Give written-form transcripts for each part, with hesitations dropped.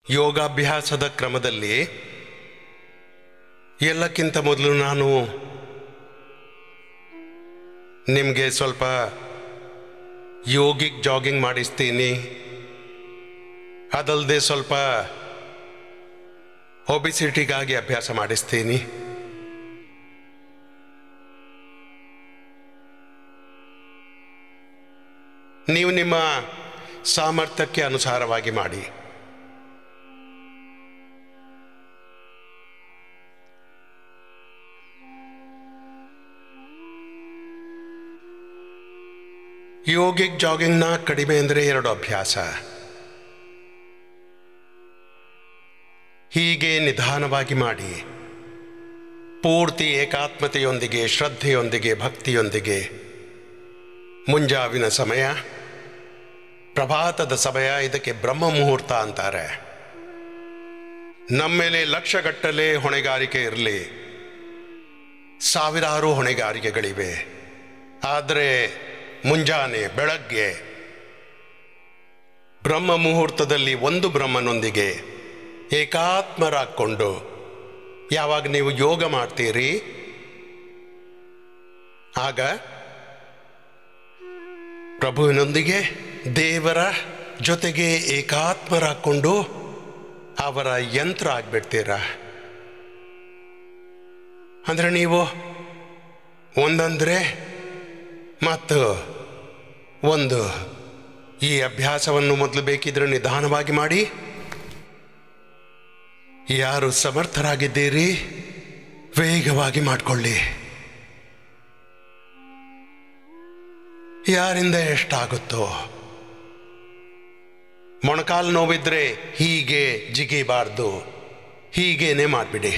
ಯೋಗಾಭ್ಯಾಸದ ಕ್ರಮದಲ್ಲಿ ಎಲ್ಲಕ್ಕಿಂತ ಮೊದಲು ನಾನು ನಿಮಗೆ ಸ್ವಲ್ಪ ಯೋಗಿಕ್ ಜಾಗಿಂಗ್ ಮಾಡಿಸ್ತೀನಿ. ಅದಲ್ಲದೆ ಸ್ವಲ್ಪ ಒಬಿಸಿಟಿಗಾಗಿ ಅಭ್ಯಾಸ ಮಾಡಿಸ್ತೀನಿ. ನೀವು ನಿಮ್ಮ ಸಾಮರ್ಥ್ಯಕ್ಕೆ ಅನುಸಾರವಾಗಿ ಮಾಡಿ. ಯೋಗಿಕ್ ಜಾಗಿಂಗ್ನ ಕಡಿಮೆ ಅಂದರೆ 2 ಅಭ್ಯಾಸ. ಹೀಗೆ ನಿಧಾನವಾಗಿ ಮಾಡಿ, ಪೂರ್ತಿ ಏಕಾತ್ಮತೆಯೊಂದಿಗೆ, ಶ್ರದ್ಧೆಯೊಂದಿಗೆ, ಭಕ್ತಿಯೊಂದಿಗೆ. ಮುಂಜಾವಿನ ಸಮಯ, ಪ್ರಭಾತದ ಸಮಯ, ಇದಕ್ಕೆ ಬ್ರಹ್ಮ ಮುಹೂರ್ತ ಅಂತಾರೆ. ನಮ್ಮ ಮೇಲೆ ಲಕ್ಷಗಟ್ಟಲೆ ಹೊಣೆಗಾರಿಕೆ ಇರಲಿ, ಸಾವಿರಾರು ಹೊಣೆಗಾರಿಕೆಗಳಿವೆ. ಆದರೆ ಮುಂಜಾನೆ ಬೆಳಗ್ಗೆ ಬ್ರಹ್ಮ ಮುಹೂರ್ತದಲ್ಲಿ ಒಂದು ಬ್ರಹ್ಮನೊಂದಿಗೆ ಏಕಾತ್ಮರಾಗ್ಕೊಂಡು ಯಾವಾಗ ನೀವು ಯೋಗ ಮಾಡ್ತೀರಿ, ಆಗ ಪ್ರಭುವಿನೊಂದಿಗೆ, ದೇವರ ಜೊತೆಗೆ ಏಕಾತ್ಮರಾಗ್ಕೊಂಡು ಅವರ ಯಂತ್ರ ಆಗ್ಬಿಡ್ತೀರ. ಅಂದರೆ ನೀವು ಒಂದಂದ್ರೆ ಮತ್ತು ಒಂದು. ಈ ಅಭ್ಯಾಸವನ್ನು ಮೊದಲು ಬೇಕಿದ್ರೆ ನಿಧಾನವಾಗಿ ಮಾಡಿ. ಯಾರು ಸಮರ್ಥರಾಗಿದ್ದೀರಿ ವೇಗವಾಗಿ ಮಾಡಿಕೊಳ್ಳಿ. ಯಾರಿಂದ ಎಷ್ಟಾಗುತ್ತೋ. ಮೊಣಕಾಲು ನೋವಿದ್ರೆ ಹೀಗೆ ಜಿಗಿಬಾರ್ದು, ಹೀಗೇನೆ ಮಾಡಿಬಿಡಿ.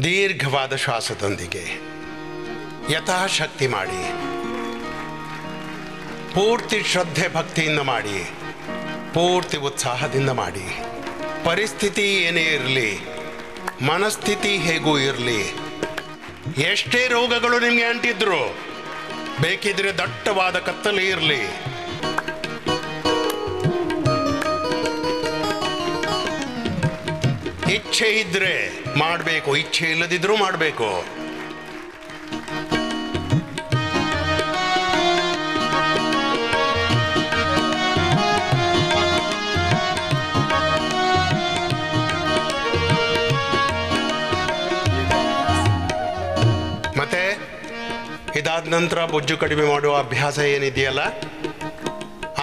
ದೀರ್ಘವಾದ ಶ್ವಾಸದೊಂದಿಗೆ ಯಥಾಶಕ್ತಿ ಮಾಡಿ. ಪೂರ್ತಿ ಶ್ರದ್ಧೆ ಭಕ್ತಿಯಿಂದ ಮಾಡಿ, ಪೂರ್ತಿ ಉತ್ಸಾಹದಿಂದ ಮಾಡಿ. ಪರಿಸ್ಥಿತಿ ಏನೇ ಇರಲಿ, ಮನಸ್ಥಿತಿ ಹೇಗೂ ಇರಲಿ, ಎಷ್ಟೇ ರೋಗಗಳು ನಿಮಗೆ ಅಂಟಿದ್ರು, ಬೇಕಿದ್ರೆ ದಟ್ಟವಾದ ಕತ್ತಲೆ ಇರಲಿ, ಇಚ್ಛೆ ಇದ್ರೆ ಮಾಡಬೇಕು, ಇಚ್ಛೆ ಇಲ್ಲದಿದ್ರೂ ಮಾಡಬೇಕು. ಮತ್ತೆ ಇದಾದ ನಂತರ ಬೊಜ್ಜು ಕಡಿಮೆ ಮಾಡುವ ಅಭ್ಯಾಸ ಏನಿದೆಯಲ್ಲ,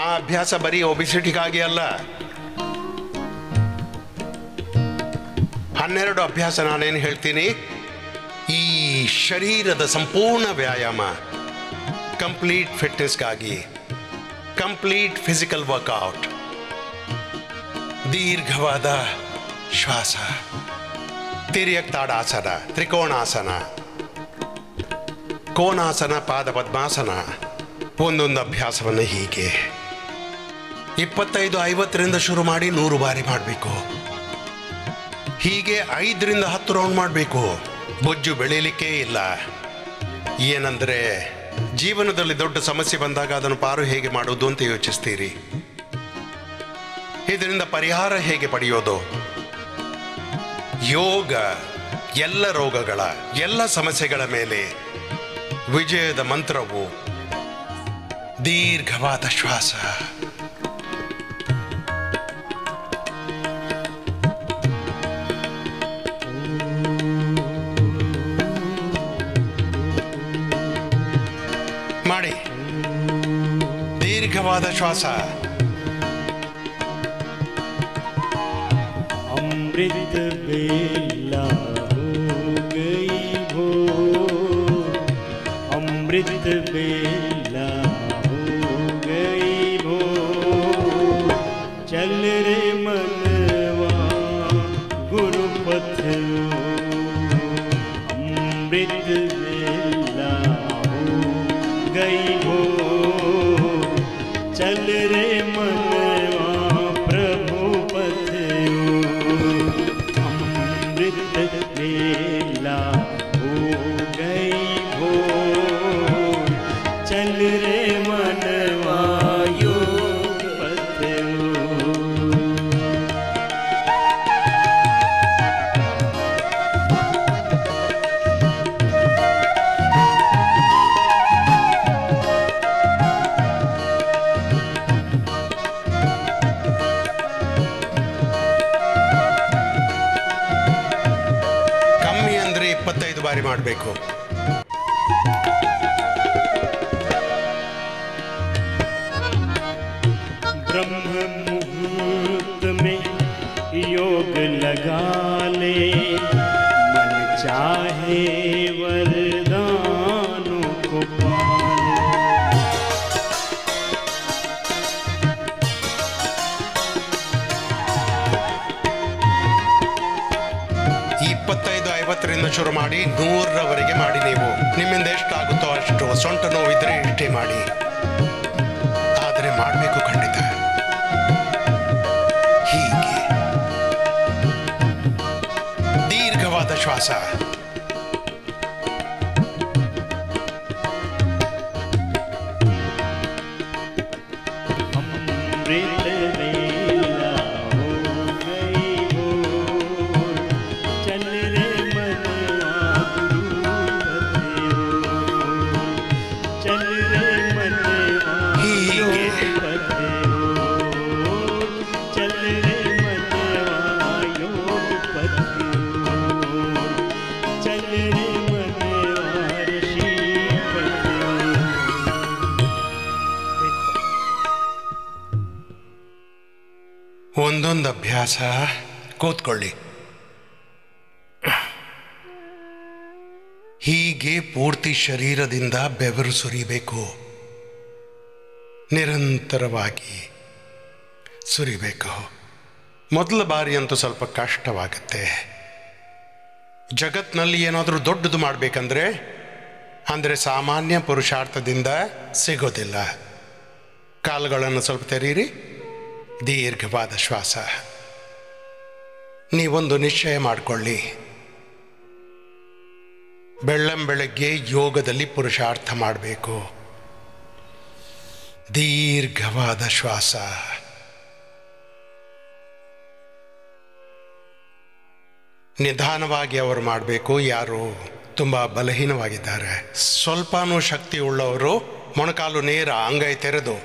ಆ ಅಭ್ಯಾಸ ಬರೀ ಒಬಿಸಿಟಿಗಾಗಿ ಅಲ್ಲ. 12 ಅಭ್ಯಾಸ ನಾನೇನು ಹೇಳ್ತೀನಿ, ಈ ಶರೀರದ ಸಂಪೂರ್ಣ ವ್ಯಾಯಾಮ, ಕಂಪ್ಲೀಟ್ ಫಿಟ್ನೆಸ್ಗಾಗಿ, ಕಂಪ್ಲೀಟ್ ಫಿಸಿಕಲ್ ವರ್ಕೌಟ್. ದೀರ್ಘವಾದ ಶ್ವಾಸ, ತಿರ್ಯಕ್ ತಾಡಾಸನ, ತ್ರಿಕೋಣಾಸನ, ಕೋನಾಸನ, ಪಾದ ಪದ್ಮಾಸನ. ಒಂದೊಂದು ಅಭ್ಯಾಸವನ್ನು ಹೀಗೆ 25-50ರಿಂದ ಶುರು ಮಾಡಿ 100 ಬಾರಿ ಮಾಡಬೇಕು. ಹೀಗೆ 5ರಿಂದ 10 ರೌಂಡ್ ಮಾಡಬೇಕು. ಬೊಜ್ಜು ಬೆಳೀಲಿಕ್ಕೇ ಇಲ್ಲ. ಏನಂದರೆ ಜೀವನದಲ್ಲಿ ದೊಡ್ಡ ಸಮಸ್ಯೆ ಬಂದಾಗ ಅದನ್ನು ಪಾರು ಹೇಗೆ ಮಾಡೋದು ಅಂತ ಯೋಚಿಸ್ತೀರಿ. ಇದರಿಂದ ಪರಿಹಾರ ಹೇಗೆ ಪಡೆಯೋದು? ಯೋಗ ಎಲ್ಲ ರೋಗಗಳ, ಎಲ್ಲ ಸಮಸ್ಯೆಗಳ ಮೇಲೆ ವಿಜಯದ ಮಂತ್ರವು ದೀರ್ಘವಾದ ಶ್ವಾಸ. ಮಾಡಿ ದೀರ್ಘವಾದ ಶ್ವಾಸ. अमृत बेला हो गई भो, अमृत बेला हो गई भो, चल रे मनवा गुरुपथ, अमृत बेला हो गई भो, चल रे मनवा प्रभु पथ, बेला हो गई भो, चल ಬಾರಿ ಮಾಡಬೇಕು. ब्रह्म मुहूर्त में योग लगा ले, मन चाहे वरदानों को पाले. 25-50 ಶುರು ಮಾಡಿ 100ರವರೆಗೆ ಮಾಡಿ. ನೀವು ನಿಮ್ಮಿಂದ ಎಷ್ಟಾಗುತ್ತೋ ಅಷ್ಟು. ಸೊಂಟ ನೋವಿದ್ರೆ ಇಷ್ಟೇ ಮಾಡಿ, ಆದರೆ ಮಾಡಬೇಕು ಖಂಡಿತ. ಹೀಗೆ ದೀರ್ಘವಾದ ಶ್ವಾಸ. ಒಂದೊಂದು ಅಭ್ಯಾಸ. ಕೂತ್ಕೊಳ್ಳಿ. ಹೀಗೆ ಪೂರ್ತಿ ಶರೀರದಿಂದ ಬೆವರು ಸುರಿಬೇಕು. ನಿರಂತರವಾಗಿ ಸುರಿಬೇಕು. ಮೊದಲ ಬಾರಿ ಅಂತೂ ಸ್ವಲ್ಪ ಕಷ್ಟವಾಗುತ್ತೆ. ಜಗತ್ನಲ್ಲಿ ಏನಾದರೂ ದೊಡ್ಡದು ಮಾಡಬೇಕಂದ್ರೆ ಅಂದರೆ ಸಾಮಾನ್ಯ ಪುರುಷಾರ್ಥದಿಂದ ಸಿಗೋದಿಲ್ಲ. ಕಾಲುಗಳನ್ನು ಸ್ವಲ್ಪ ತೆರೀರಿ. ದೀರ್ಘವಾದ ಶ್ವಾಸ. ನೀವೊಂದು ನಿಶ್ಚಯ ಮಾಡಿಕೊಳ್ಳಿ, ಬೆಳ್ಳಂಬೆಳಗ್ಗೆ ಯೋಗದಲ್ಲಿ ಪುರುಷಾರ್ಥ ಮಾಡಬೇಕು. ದೀರ್ಘವಾದ ಶ್ವಾಸ. ನಿಧಾನವಾಗಿ ಅವರು ಮಾಡಬೇಕು. ಯಾರು ತುಂಬ ಬಲಹೀನವಾಗಿದ್ದಾರೆ, ಸ್ವಲ್ಪನೂ ಶಕ್ತಿ ಉಳ್ಳವರು ಮೊಣಕಾಲು ನೇರ, ಅಂಗೈ ತೆರೆದು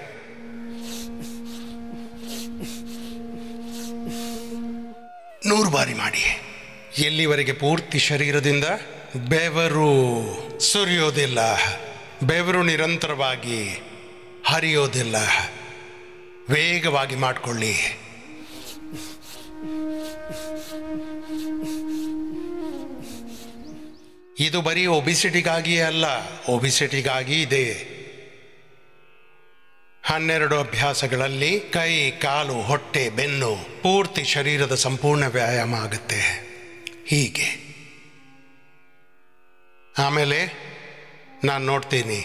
100 ಬಾರಿ ಮಾಡಿ. ಎಲ್ಲಿವರೆಗೆ ಪೂರ್ತಿ ಶರೀರದಿಂದ ಬೆವರು ಸುರಿಯೋದಿಲ್ಲ, ಬೆವರು ನಿರಂತರವಾಗಿ ಹರಿಯೋದಿಲ್ಲ. ವೇಗವಾಗಿ ಮಾಡಿಕೊಳ್ಳಿ. ಇದು ಬರೀ ಒಬಿಸಿಟಿಗಾಗಿಯೇ ಅಲ್ಲ, ಒಬಿಸಿಟಿಗಾಗಿ ಇದೆ. 12 ಅಭ್ಯಾಸಗಳಲ್ಲಿ ಕೈ, ಕಾಲು, ಹೊಟ್ಟೆ, ಬೆನ್ನು, ಪೂರ್ತಿ ಶರೀರದ ಸಂಪೂರ್ಣ ವ್ಯಾಯಾಮ ಆಗುತ್ತೆ. ಹೀಗೆ ಆಮೇಲೆ ನಾನು ನೋಡ್ತೀನಿ,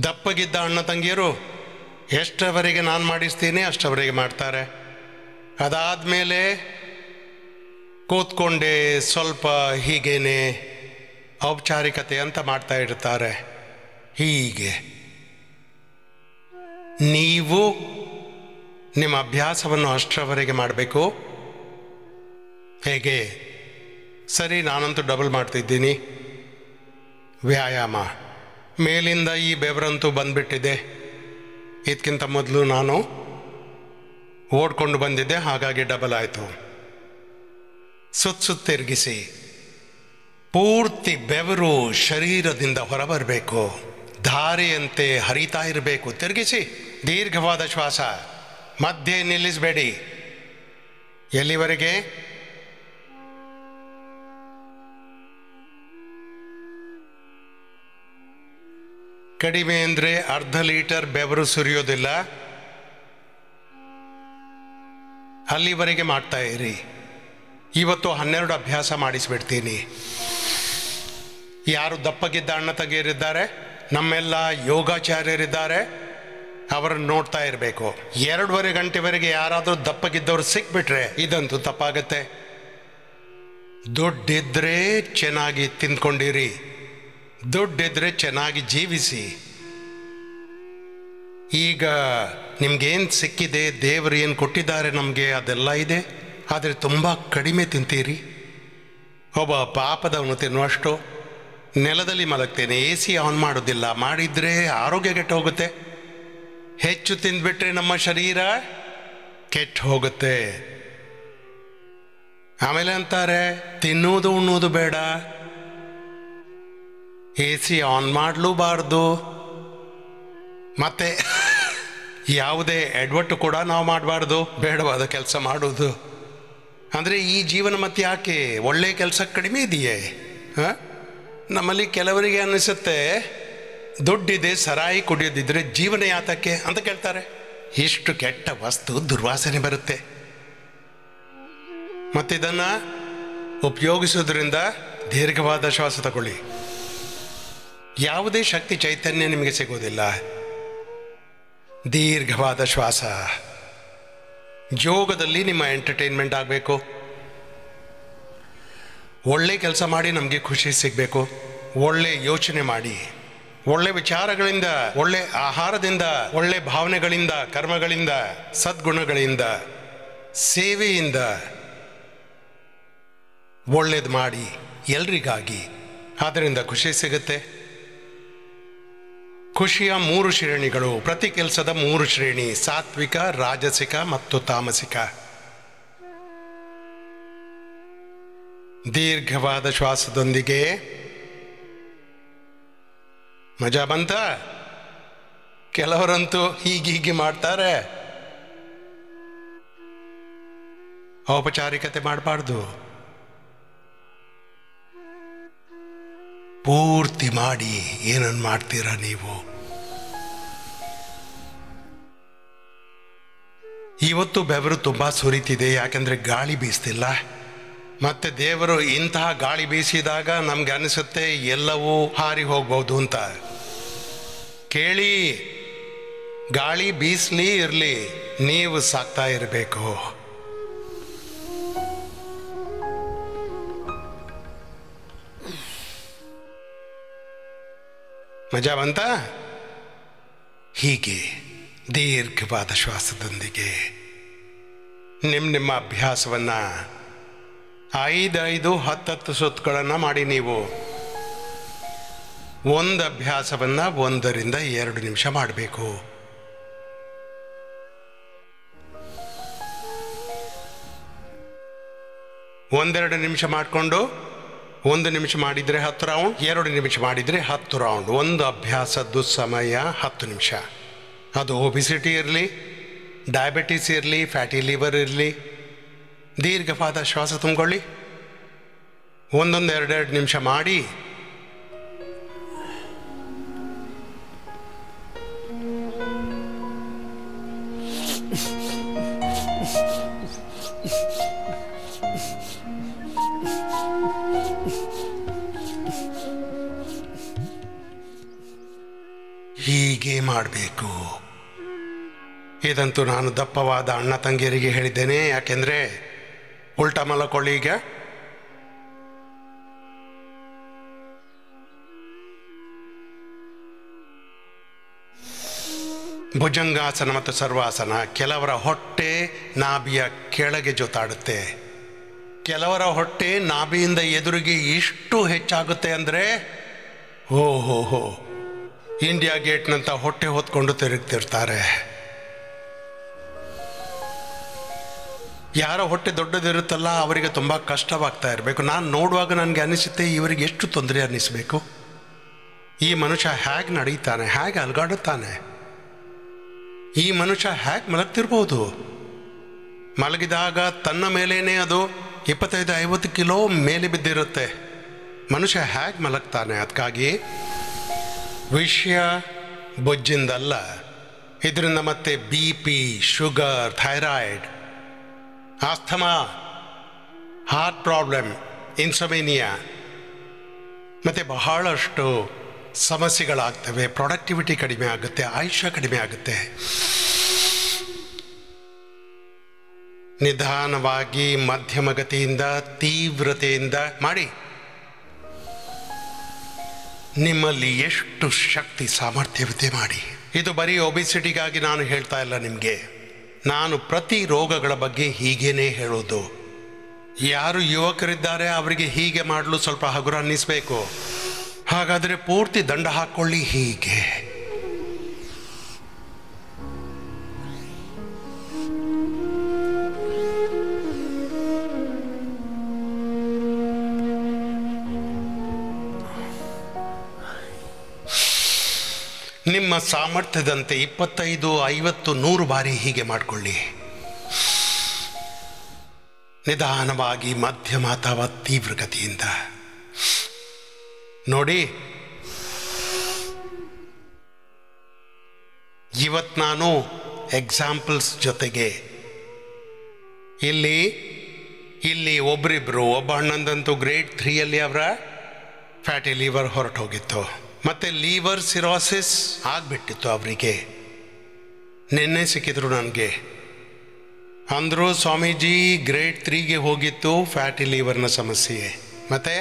ದಪ್ಪಗಿದ್ದ ಅಣ್ಣ ತಂಗಿಯರು ಎಷ್ಟರವರೆಗೆ ನಾನು ಮಾಡಿಸ್ತೀನಿ ಅಷ್ಟರವರೆಗೆ ಮಾಡ್ತಾರೆ. ಅದಾದಮೇಲೆ ಕೂತ್ಕೊಂಡೆ ಸ್ವಲ್ಪ ಹೀಗೇನೆ ಔಪಚಾರಿಕತೆ ಅಂತ ಮಾಡ್ತಾ ಇರ್ತಾರೆ. ಹೀಗೆ ನೀವು ನಿಮ್ಮ ಅಭ್ಯಾಸವನ್ನು ಅಷ್ಟರವರೆಗೆ ಮಾಡಬೇಕು. ಹೇಗೆ? ಸರಿ, ನಾನಂತೂ ಡಬಲ್ ಮಾಡ್ತಿದ್ದೀನಿ. ವ್ಯಾಯಾಮ ಮೇಲಿಂದ ಈ ಬೆವರಂತೂ ಬಂದ್ಬಿಟ್ಟಿದೆ. ಇದಕ್ಕಿಂತ ಮೊದಲು ನಾನು ಓಡ್ಕೊಂಡು ಬಂದಿದ್ದೆ, ಹಾಗಾಗಿ ಡಬಲ್ ಆಯಿತು. ಸುತ್ತ ತಿರುಗಿಸಿ. ಪೂರ್ತಿ ಬೆವರು ಶರೀರದಿಂದ ಹೊರಬರಬೇಕು, ಧಾರೆಯಂತೆ ಹರಿತಾ ಇರಬೇಕು. ತಿರುಗಿಸಿ. ದೀರ್ಘವಾದ ಶ್ವಾಸ. ಮಧ್ಯೆ ನಿಲ್ಲಿಸಬೇಡಿ. ಎಲ್ಲಿವರೆಗೆ? ಕಡಿಮೆ ಅಂದರೆ ಅರ್ಧ ಲೀಟರ್ ಬೆವರು ಸುರಿಯೋದಿಲ್ಲ, ಅಲ್ಲಿವರೆಗೆ ಮಾಡ್ತಾ ಇರಿ. ಇವತ್ತು 12 ಅಭ್ಯಾಸ ಮಾಡಿಸ್ಬಿಡ್ತೀನಿ. ಯಾರು ದಪ್ಪಗಿದ್ದ ಅಣ್ಣ ತಂಗಿಯರಿದ್ದಾರೆ, ನಮ್ಮೆಲ್ಲ ಯೋಗಾಚಾರ್ಯರಿದ್ದಾರೆ, ಅವರನ್ನು ನೋಡ್ತಾ ಇರಬೇಕು. 2.5 ಗಂಟೆವರೆಗೆ ಯಾರಾದರೂ ದಪ್ಪಗಿದ್ದವರು ಸಿಕ್ಬಿಟ್ರೆ ಇದಂತೂ ತಪ್ಪಾಗತ್ತೆ. ದುಡ್ಡಿದ್ರೆ ಚೆನ್ನಾಗಿ ತಿಂದ್ಕೊಂಡಿರಿ, ದುಡ್ಡಿದ್ರೆ ಚೆನ್ನಾಗಿ ಜೀವಿಸಿ. ಈಗ ನಿಮ್ಗೇನು ಸಿಕ್ಕಿದೆ, ದೇವರು ಏನು ಕೊಟ್ಟಿದ್ದಾರೆ ನಮಗೆ, ಅದೆಲ್ಲ ಇದೆ. ಆದರೆ ತುಂಬ ಕಡಿಮೆ ತಿಂತೀರಿ. ಒಬ್ಬ ಪಾಪದವನು ತಿನ್ನುವಷ್ಟು. ನೆಲದಲ್ಲಿ ಮಲಗ್ತೇನೆ, AC ಆನ್ ಮಾಡೋದಿಲ್ಲ, ಮಾಡಿದರೆ ಆರೋಗ್ಯ ಕೆಟ್ಟು ಹೋಗುತ್ತೆ. ಹೆಚ್ಚು ತಿಂದ್ಬಿಟ್ರೆ ನಮ್ಮ ಶರೀರ ಕೆಟ್ಟು ಹೋಗುತ್ತೆ. ಆಮೇಲೆ ಅಂತಾರೆ ತಿನ್ನೋದು ಉಣ್ಣೋದು ಬೇಡ, AC ಆನ್ ಮಾಡಲೂಬಾರ್ದು, ಮತ್ತು ಯಾವುದೇ ಎಡ್ವಟ್ಟು ಕೂಡ ನಾವು ಮಾಡಬಾರ್ದು, ಬೇಡವಾದ ಕೆಲಸ ಮಾಡೋದು. ಅಂದರೆ ಈ ಜೀವನ ಮತ್ತೆ ಯಾಕೆ? ಒಳ್ಳೆ ಕೆಲಸ ಕಡಿಮೆ ಇದೆಯೇ? ನಮ್ಮಲ್ಲಿ ಕೆಲವರಿಗೆ ಅನ್ನಿಸುತ್ತೆ ದುಡ್ಡಿದೆ, ಸರಾಯಿ ಕುಡಿಯೋದಿದ್ರೆ ಜೀವನ ಯಾತಕ್ಕೆ ಅಂತ ಕೇಳ್ತಾರೆ. ಇಷ್ಟು ಕೆಟ್ಟ ವಸ್ತು ದುರ್ವಾಸನೆ ಬರುತ್ತೆ. ಮತ್ತಿದನ್ನು ಉಪಯೋಗಿಸೋದ್ರಿಂದ ದೀರ್ಘವಾದ ಶ್ವಾಸ ತಗೊಳ್ಳಿ. ಯಾವುದೇ ಶಕ್ತಿ ಚೈತನ್ಯ ನಿಮಗೆ ಸಿಗೋದಿಲ್ಲ. ದೀರ್ಘವಾದ ಶ್ವಾಸ. ಯೋಗದಲ್ಲಿ ನಿಮ್ಮ ಎಂಟರ್ಟೈನ್ಮೆಂಟ್ ಆಗಬೇಕು. ಒಳ್ಳೆ ಕೆಲಸ ಮಾಡಿ ನಮಗೆ ಖುಷಿ ಸಿಗಬೇಕು. ಒಳ್ಳೆ ಯೋಚನೆ ಮಾಡಿ, ಒಳ್ಳೆ ವಿಚಾರಗಳಿಂದ, ಒಳ್ಳೆ ಆಹಾರದಿಂದ, ಒಳ್ಳೆ ಭಾವನೆಗಳಿಂದ, ಕರ್ಮಗಳಿಂದ, ಸದ್ಗುಣಗಳಿಂದ, ಸೇವೆಯಿಂದ ಒಳ್ಳೇದು ಮಾಡಿ ಎಲ್ರಿಗಾಗಿ. ಅದರಿಂದ ಖುಷಿ ಸಿಗುತ್ತೆ. ಖುಷಿಯ 3 ಶ್ರೇಣಿಗಳು, ಪ್ರತಿ ಕೆಲಸದ 3 ಶ್ರೇಣಿ: ಸಾತ್ವಿಕ, ರಾಜಸಿಕ ಮತ್ತು ತಾಮಸಿಕ. ದೀರ್ಘವಾದ ಶ್ವಾಸದೊಂದಿಗೆ ಮಜಾ ಬಂತ? ಕೆಲವರಂತೂ ಹೀಗೆ ಮಾಡ್ತಾರೆ. ಔಪಚಾರಿಕತೆ ಮಾಡಬಾರ್ದು, ಪೂರ್ತಿ ಮಾಡಿ. ಏನನ್ನು ಮಾಡ್ತೀರಾ ನೀವು? ಇವತ್ತು ಬೆವರು ತುಂಬ ಸುರಿತಿದೆ, ಯಾಕೆಂದರೆ ಗಾಳಿ ಬೀಸ್ತಿಲ್ಲ. ಮತ್ತೆ ದೇವರು ಇಂತಹ ಗಾಳಿ ಬೀಸಿದಾಗ ನಮ್ಗೆ ಅನಿಸುತ್ತೆ ಎಲ್ಲವೂ ಹಾರಿ ಹೋಗ್ಬೋದು ಅಂತ. ಕೇಳಿ, ಗಾಳಿ ಬೀಸಲಿ ಇರಲಿ, ನೀವು ಸಾಕ್ತಾ ಇರಬೇಕು. ಮಜಾ ಬಂತ? ಹೀಗೆ ದೀರ್ಘವಾದ ಶ್ವಾಸದೊಂದಿಗೆ ನಿಮ್ಮ ಅಭ್ಯಾಸವನ್ನು 5, 10 ಸುತ್ತುಗಳನ್ನು ಮಾಡಿ. ನೀವು ಒಂದು ಅಭ್ಯಾಸವನ್ನು 1 ರಿಂದ 2 ನಿಮಿಷ ಮಾಡಬೇಕು. ಒಂದೆರಡು ನಿಮಿಷ ಮಾಡಿಕೊಂಡು 1 ನಿಮಿಷ ಮಾಡಿದರೆ 10 ರೌಂಡ್, 2 ನಿಮಿಷ ಮಾಡಿದರೆ 10 ರೌಂಡ್. ಒಂದು ಅಭ್ಯಾಸದ್ದು ಸಮಯ 10 ನಿಮಿಷ. ಅದು ಒಬಿಸಿಟಿ ಇರಲಿ, ಡಯಾಬಿಟಿಸ್ ಇರಲಿ, ಫ್ಯಾಟಿ ಲಿವರ್ ಇರಲಿ. ದೀರ್ಘವಾದ ಶ್ವಾಸ ತುಂಬಿಕೊಳ್ಳಿ. 1-2 ನಿಮಿಷ ಮಾಡಿ. ಹೀಗೆ ಮಾಡಬೇಕು. ಇದಂತೂ ನಾನು ದಪ್ಪವಾದ ಅಣ್ಣ ತಂಗಿಯರಿಗೆ ಹೇಳಿದ್ದೇನೆ, ಯಾಕೆಂದರೆ ಉಲ್ಟಾ ಮಲಕೊಳ್ಳಿ. ಈಗ ಭುಜಂಗಾಸನ ಮತ್ತು ಸರ್ವಾಸನ. ಕೆಲವರ ಹೊಟ್ಟೆ ನಾಭಿಯ ಕೆಳಗೆ ಜೊತಾಡುತ್ತೆ, ಕೆಲವರ ಹೊಟ್ಟೆ ನಾಭಿಯಿಂದ ಎದುರಿಗೆ ಇಷ್ಟು ಹೆಚ್ಚಾಗುತ್ತೆ ಅಂದರೆ ಓಹೋ, ಇಂಡಿಯಾ ಗೇಟ್ನಂತ ಹೊಟ್ಟೆ ಹೊತ್ಕೊಂಡು ತಿರುಗ್ತಿರ್ತಾರೆ. ಯಾರೋ ಹೊಟ್ಟೆ ದೊಡ್ಡದಿರುತ್ತಲ್ಲ ಅವರಿಗೆ ತುಂಬ ಕಷ್ಟವಾಗ್ತಾ ಇರಬೇಕು. ನಾನು ನೋಡುವಾಗ ನನಗೆ ಅನಿಸುತ್ತೆ ಇವರಿಗೆ ಎಷ್ಟು ತೊಂದರೆ ಅನ್ನಿಸಬೇಕು. ಈ ಮನುಷ್ಯ ಹೇಗೆ ನಡೀತಾನೆ, ಹೇಗೆ ಅಲ್ಗಾಡುತ್ತಾನೆ, ಈ ಮನುಷ್ಯ ಹೇಗೆ ಮಲಗ್ತಿರ್ಬೋದು. ಮಲಗಿದಾಗ ತನ್ನ ಮೇಲೇನೆ ಅದು 25-50 ಕಿಲೋ ಮೇಲೆ ಬಿದ್ದಿರುತ್ತೆ. ಮನುಷ್ಯ ಹೇಗೆ ಮಲಗ್ತಾನೆ? ಅದಕ್ಕಾಗಿ ವಿಷಯ ಬೊಜ್ಜಿಂದಲ್ಲ, ಇದರಿಂದ ಮತ್ತೆ BP, sugar, thyroid, asthma, heart problem, insomnia ಮತ್ತು ಬಹಳಷ್ಟು ಸಮಸ್ಯೆಗಳಾಗ್ತವೆ. ಪ್ರೊಡಕ್ಟಿವಿಟಿ ಕಡಿಮೆ ಆಗುತ್ತೆ, ಆಯುಷ್ಯ ಕಡಿಮೆ ಆಗುತ್ತೆ. ನಿಧಾನವಾಗಿ, ಮಧ್ಯಮಗತಿಯಿಂದ, ತೀವ್ರತೆಯಿಂದ ಮಾಡಿ. ನಿಮ್ಮಲ್ಲಿ ಎಷ್ಟು ಶಕ್ತಿ ಸಾಮರ್ಥ್ಯವಿದೆ ಮಾಡಿ. ಇದು ಬರೀ ಒಬಿಸಿಟಿಗಾಗಿ ನಾನು ಹೇಳ್ತಾ ಇಲ್ಲ ನಿಮಗೆ. ನಾನು ಪ್ರತಿ ರೋಗಗಳ ಬಗ್ಗೆ ಹೀಗೇನೆ ಹೇಳೋದು. ಯಾರು ಯುವಕರಿದ್ದಾರೆ ಅವರಿಗೆ ಹೀಗೆ ಮಾಡಲು ಸ್ವಲ್ಪ ಹಗುರ ಅನ್ನಿಸ್ಬೇಕು. ಹಾಗಾದರೆ ಪೂರ್ತಿ ದಂಡ ಹಾಕ್ಕೊಳ್ಳಿ. ಹೀಗೆ ನಿಮ್ಮ ಸಾಮರ್ಥ್ಯದಂತೆ 25, 50, 100 ಬಾರಿ ಹೀಗೆ ಮಾಡಿಕೊಳ್ಳಿ. ನಿಧಾನವಾಗಿ, ಮಧ್ಯಮ ಅಥವಾ ತೀವ್ರಗತಿಯಿಂದ ನೋಡಿ. ಇವತ್ತು ನಾನು ಎಕ್ಸಾಂಪಲ್ಸ್ ಜೊತೆಗೆ ಇಲ್ಲಿ ಒಬ್ಬರಿಬ್ಬರು, ಒಬ್ಬ ಅಣ್ಣಂದಂತೂ ಗ್ರೇಡ್ 3 ಅವರ ಫ್ಯಾಟಿ ಲಿವರ್ ಹೊರಟೋಗಿತ್ತು, ಮತ್ತು ಲಿವರ್ ಸಿರೋಸಿಸ್ ಆಗಿಬಿಟ್ಟಿತ್ತು ಅವರಿಗೆ. ನಿನ್ನೆ ಸಿಕ್ಕಿದ್ರು ನನಗೆ, ಅಂದರು ಸ್ವಾಮೀಜಿ ಗ್ರೇಡ್ 3ಗೆ ಹೋಗಿತ್ತು ಫ್ಯಾಟಿ ಲಿವರ್ನ ಸಮಸ್ಯೆ, ಮತ್ತು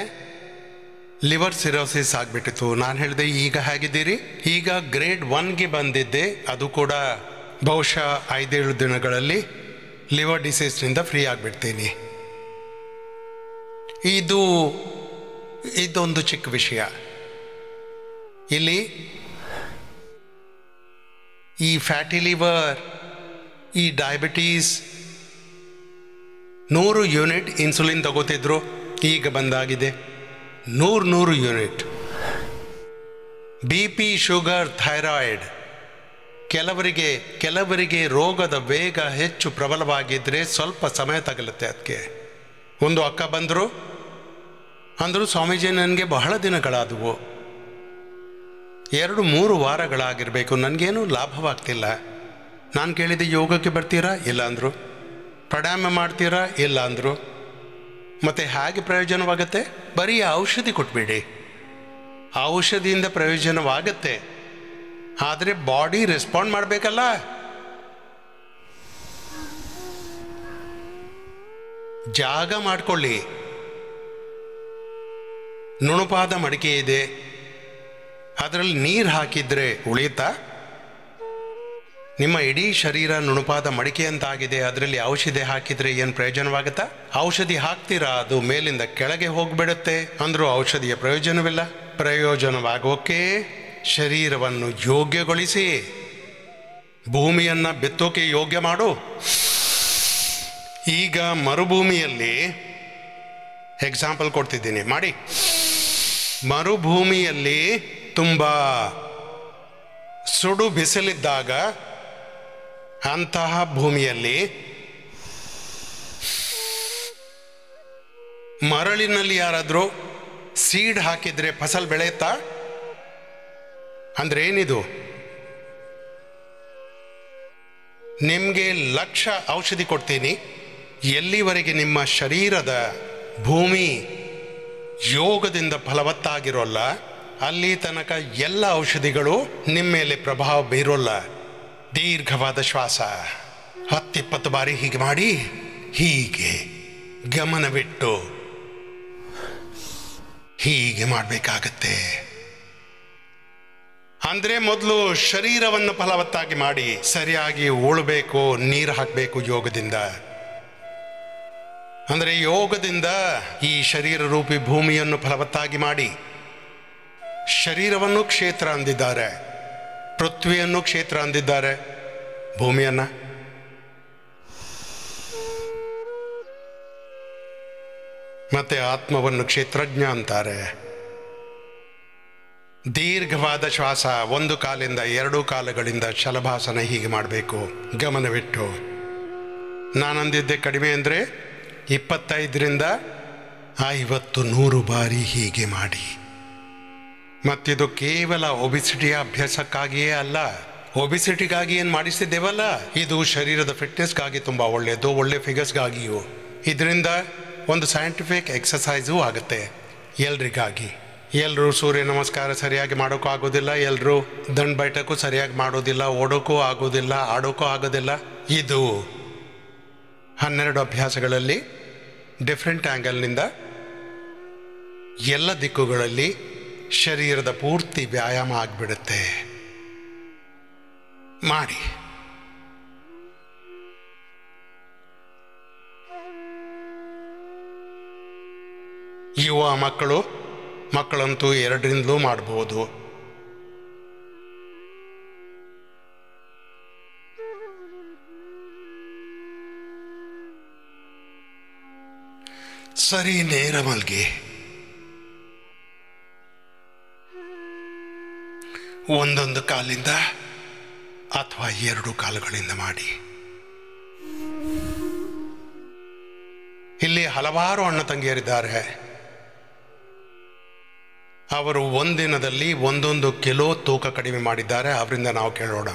ಲಿವರ್ ಸಿರೋಸಿಸ್ ಆಗಿಬಿಟ್ಟಿತ್ತು. ನಾನು ಹೇಳಿದೆ ಈಗ ಹೇಗಿದ್ದೀರಿ? ಈಗ ಗ್ರೇಡ್ 1ಗೆ ಬಂದಿದ್ದೆ, ಅದು ಕೂಡ ಬಹುಶಃ 5-7 ದಿನಗಳಲ್ಲಿ ಲಿವರ್ ಡಿಸೀಸ್ನಿಂದ ಫ್ರೀ ಆಗಿಬಿಡ್ತೀನಿ. ಇದೊಂದು ಚಿಕ್ಕ ವಿಷಯ. ಇಲ್ಲಿ ಈ ಫ್ಯಾಟಿ ಲಿವರ್, ಈ ಡಯಾಬಿಟೀಸ್ 100 ಯೂನಿಟ್ ಇನ್ಸುಲಿನ್ ತಗೋತಿದ್ರು, ಈಗ ಬಂದಾಗಿದೆ 100 ಯೂನಿಟ್. BP, ಶುಗರ್, ಥೈರಾಯ್ಡ್, ಕೆಲವರಿಗೆ ರೋಗದ ವೇಗ ಹೆಚ್ಚು ಪ್ರಬಲವಾಗಿದ್ದರೆ ಸ್ವಲ್ಪ ಸಮಯ ತಗಲುತ್ತೆ. ಅದಕ್ಕೆ ಒಂದು ಅಕ್ಕ ಬಂದರು, ಅಂದರು ಸ್ವಾಮೀಜಿ ನನಗೆ ಬಹಳ ದಿನಗಳಾದವು, 2-3 ವಾರಗಳಾಗಿರಬೇಕು, ನನಗೇನು ಲಾಭವಾಗ್ತಿಲ್ಲ. ನಾನು ಕೇಳಿದೆ ಯೋಗಕ್ಕೆ ಬರ್ತೀರಾ? ಇಲ್ಲ ಅಂದರು. ಪ್ರಾಣಾಯಾಮ ಮಾಡ್ತೀರಾ? ಇಲ್ಲ ಅಂದರು. ಮತ್ತು ಹೇಗೆ ಪ್ರಯೋಜನವಾಗುತ್ತೆ? ಬರೀ ಔಷಧಿ ಕೊಟ್ಬಿಡಿ, ಔಷಧಿಯಿಂದ ಪ್ರಯೋಜನವಾಗತ್ತೆ, ಆದರೆ ಬಾಡಿ ರೆಸ್ಪಾಂಡ್ ಮಾಡಬೇಕಲ್ಲ. ಜಾಗ ಮಾಡಿಕೊಳ್ಳಿ. ನುಣುಪಾದ ಮಡಿಕೆ ಇದೆ, ಅದರಲ್ಲಿ ನೀರು ಹಾಕಿದರೆ ಉಳಿಯುತ್ತಾ? ನಿಮ್ಮ ಇಡೀ ಶರೀರ ನುಣುಪಾದ ಮಡಿಕೆ ಅಂತಾಗಿದೆ, ಅದರಲ್ಲಿ ಔಷಧಿ ಹಾಕಿದರೆ ಏನು ಪ್ರಯೋಜನವಾಗುತ್ತಾ? ಔಷಧಿ ಹಾಕ್ತೀರಾ, ಅದು ಮೇಲಿಂದ ಕೆಳಗೆ ಹೋಗಿಬಿಡುತ್ತೆ, ಅಂದರೂ ಔಷಧಿಯ ಪ್ರಯೋಜನವಿಲ್ಲ. ಪ್ರಯೋಜನವಾಗೋಕೆ ಶರೀರವನ್ನು ಯೋಗ್ಯಗೊಳಿಸಿ, ಭೂಮಿಯನ್ನು ಬಿತ್ತೋಕೆ ಯೋಗ್ಯ ಮಾಡು. ಈಗ ಮರುಭೂಮಿಯಲ್ಲಿ ಎಕ್ಸಾಂಪಲ್ ಕೊಡ್ತಿದ್ದೀನಿ, ಮಾಡಿ. ಮರುಭೂಮಿಯಲ್ಲಿ ತುಂಬ ಸುಡು ಬಿಸಿಲಿದ್ದಾಗ ಅಂತಹ ಭೂಮಿಯಲ್ಲಿ ಮರಳಿನಲ್ಲಿ ಯಾರಾದರೂ ಸೀಡ್ ಹಾಕಿದರೆ ಫಸಲ್ ಬೆಳೆಯುತ್ತಾ? ಅಂದರೆ ಏನಿದು? ನಿಮಗೆ 1,00,000 ಔಷಧಿ ಕೊಡ್ತೀನಿ, ಎಲ್ಲಿವರೆಗೆ ನಿಮ್ಮ ಶರೀರದ ಭೂಮಿ ಯೋಗದಿಂದ ಫಲವತ್ತಾಗಿರೋಲ್ಲ ಅಲ್ಲಿ ತನಕ ಎಲ್ಲ ಔಷಧಿಗಳು ನಿಮ್ಮ ಮೇಲೆ ಪ್ರಭಾವ ಬೀರೋಲ್ಲ. ದೀರ್ಘವಾದ ಶ್ವಾಸ 10-20 ಬಾರಿ ಹೀಗೆ ಮಾಡಿ, ಹೀಗೆ ಗಮನವಿಟ್ಟು ಹೀಗೆ ಮಾಡಬೇಕಾಗತ್ತೆ. ಅಂದರೆ ಮೊದಲು ಶರೀರವನ್ನು ಫಲವತ್ತಾಗಿ ಮಾಡಿ, ಸರಿಯಾಗಿ ಉಳಬೇಕು, ನೀರು ಹಾಕಬೇಕು ಯೋಗದಿಂದ. ಅಂದರೆ ಯೋಗದಿಂದ ಈ ಶರೀರ ರೂಪಿ ಭೂಮಿಯನ್ನು ಫಲವತ್ತಾಗಿ ಮಾಡಿ. ಶರೀರವನ್ನು ಕ್ಷೇತ್ರ ಅಂದಿದ್ದಾರೆ, ಪೃಥ್ವಿಯನ್ನು ಕ್ಷೇತ್ರ ಅಂದಿದ್ದಾರೆ, ಭೂಮಿಯನ್ನ. ಮತ್ತೆ ಆತ್ಮವನ್ನು ಕ್ಷೇತ್ರಜ್ಞ ಅಂತಾರೆ. ದೀರ್ಘವಾದ ಶ್ವಾಸ, 1 ಕಾಲಿಂದ 2 ಕಾಲುಗಳಿಂದ ಶಲಭಾಸನ ಹೀಗೆ ಮಾಡಬೇಕು ಗಮನವಿಟ್ಟು. ನಾನಂದಿದ್ದೆ ಕಡಿಮೆ ಅಂದರೆ 25ರಿಂದ 50-100 ಬಾರಿ ಹೀಗೆ ಮಾಡಿ. ಮತ್ತಿದು ಕೇವಲ ಒಬಿಸಿಟಿಯ ಅಭ್ಯಾಸಕ್ಕಾಗಿಯೇ ಅಲ್ಲ, ಒಬಿಸಿಟಿಗಾಗಿ ಏನು ಮಾಡಿಸಿದ್ದೇವಲ್ಲ, ಇದು ಶರೀರದ ಫಿಟ್ನೆಸ್ಗಾಗಿ ತುಂಬ ಒಳ್ಳೆಯದು, ಒಳ್ಳೆ ಫಿಗರ್ಸ್ಗಾಗಿಯೂ. ಇದರಿಂದ ಒಂದು ಸೈಂಟಿಫಿಕ್ ಎಕ್ಸಸೈಸು ಆಗುತ್ತೆ ಎಲ್ರಿಗಾಗಿ. ಎಲ್ಲರೂ ಸೂರ್ಯ ನಮಸ್ಕಾರ ಸರಿಯಾಗಿ ಮಾಡೋಕ್ಕೂ ಆಗೋದಿಲ್ಲ, ಎಲ್ಲರೂ ದಂಡ ಬೈಠಕ್ಕೂ ಸರಿಯಾಗಿ ಮಾಡೋದಿಲ್ಲ, ಓಡೋಕ್ಕೂ ಆಗೋದಿಲ್ಲ, ಆಡೋಕ್ಕೂ ಆಗೋದಿಲ್ಲ. ಇದು 12 ಅಭ್ಯಾಸಗಳಲ್ಲಿ ಡಿಫ್ರೆಂಟ್ ಆ್ಯಂಗಲ್ನಿಂದ ಎಲ್ಲ ದಿಕ್ಕುಗಳಲ್ಲಿ ಶರೀರದ ಪೂರ್ತಿ ವ್ಯಾಯಾಮ ಆಗಿಬಿಡುತ್ತೆ. ಮಾಡಿ. ಯುವ ಮಕ್ಕಳಂತೂ 2ರಿಂದಲೂ ಮಾಡಬಹುದು. ಸರಿ, ನೇರ ಮಲ್ಗಿ. ಒಂದೊಂದು ಕಾಲಿಂದ ಅಥವಾ 2 ಕಾಲುಗಳಿಂದ ಮಾಡಿ. ಇಲ್ಲಿ ಹಲವಾರು ಅಣ್ಣ ತಂಗಿಯರಿದ್ದಾರೆ. ಅವರು ಒಂದಿನದಲ್ಲಿ 1 ಕಿಲೋ ತೂಕ ಕಡಿಮೆ ಮಾಡಿದ್ದಾರೆ. ಅವರಿಂದ ನಾವು ಕೇಳೋಣ.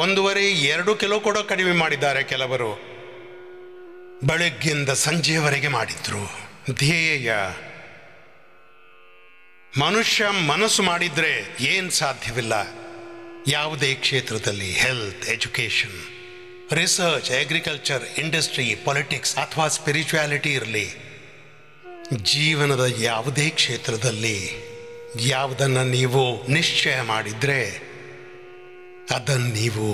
1.5-2 ಕಿಲೋ ಕೂಡ ಕಡಿಮೆ ಮಾಡಿದ್ದಾರೆ. ಕೆಲವರು ಬೆಳಗ್ಗಿಂದ ಸಂಜೆಯವರೆಗೆ ಮಾಡಿದ್ರು. ಧ್ಯೇಯ ಮನುಷ್ಯ ಮನಸ್ಸು ಮಾಡಿದ್ರೆ ಏನು ಸಾಧ್ಯವಿಲ್ಲ. ಯಾವುದೇ ಕ್ಷೇತ್ರದಲ್ಲಿ, health, education, research, agriculture, industry, politics ಅಥವಾ ಸ್ಪಿರಿಚುಯಾಲಿಟಿ ಇರಲಿ, ಜೀವನದ ಯಾವುದೇ ಕ್ಷೇತ್ರದಲ್ಲಿ ಯಾವುದನ್ನು ನೀವು ನಿಶ್ಚಯ ಮಾಡಿದರೆ ಅದನ್ನು ನೀವು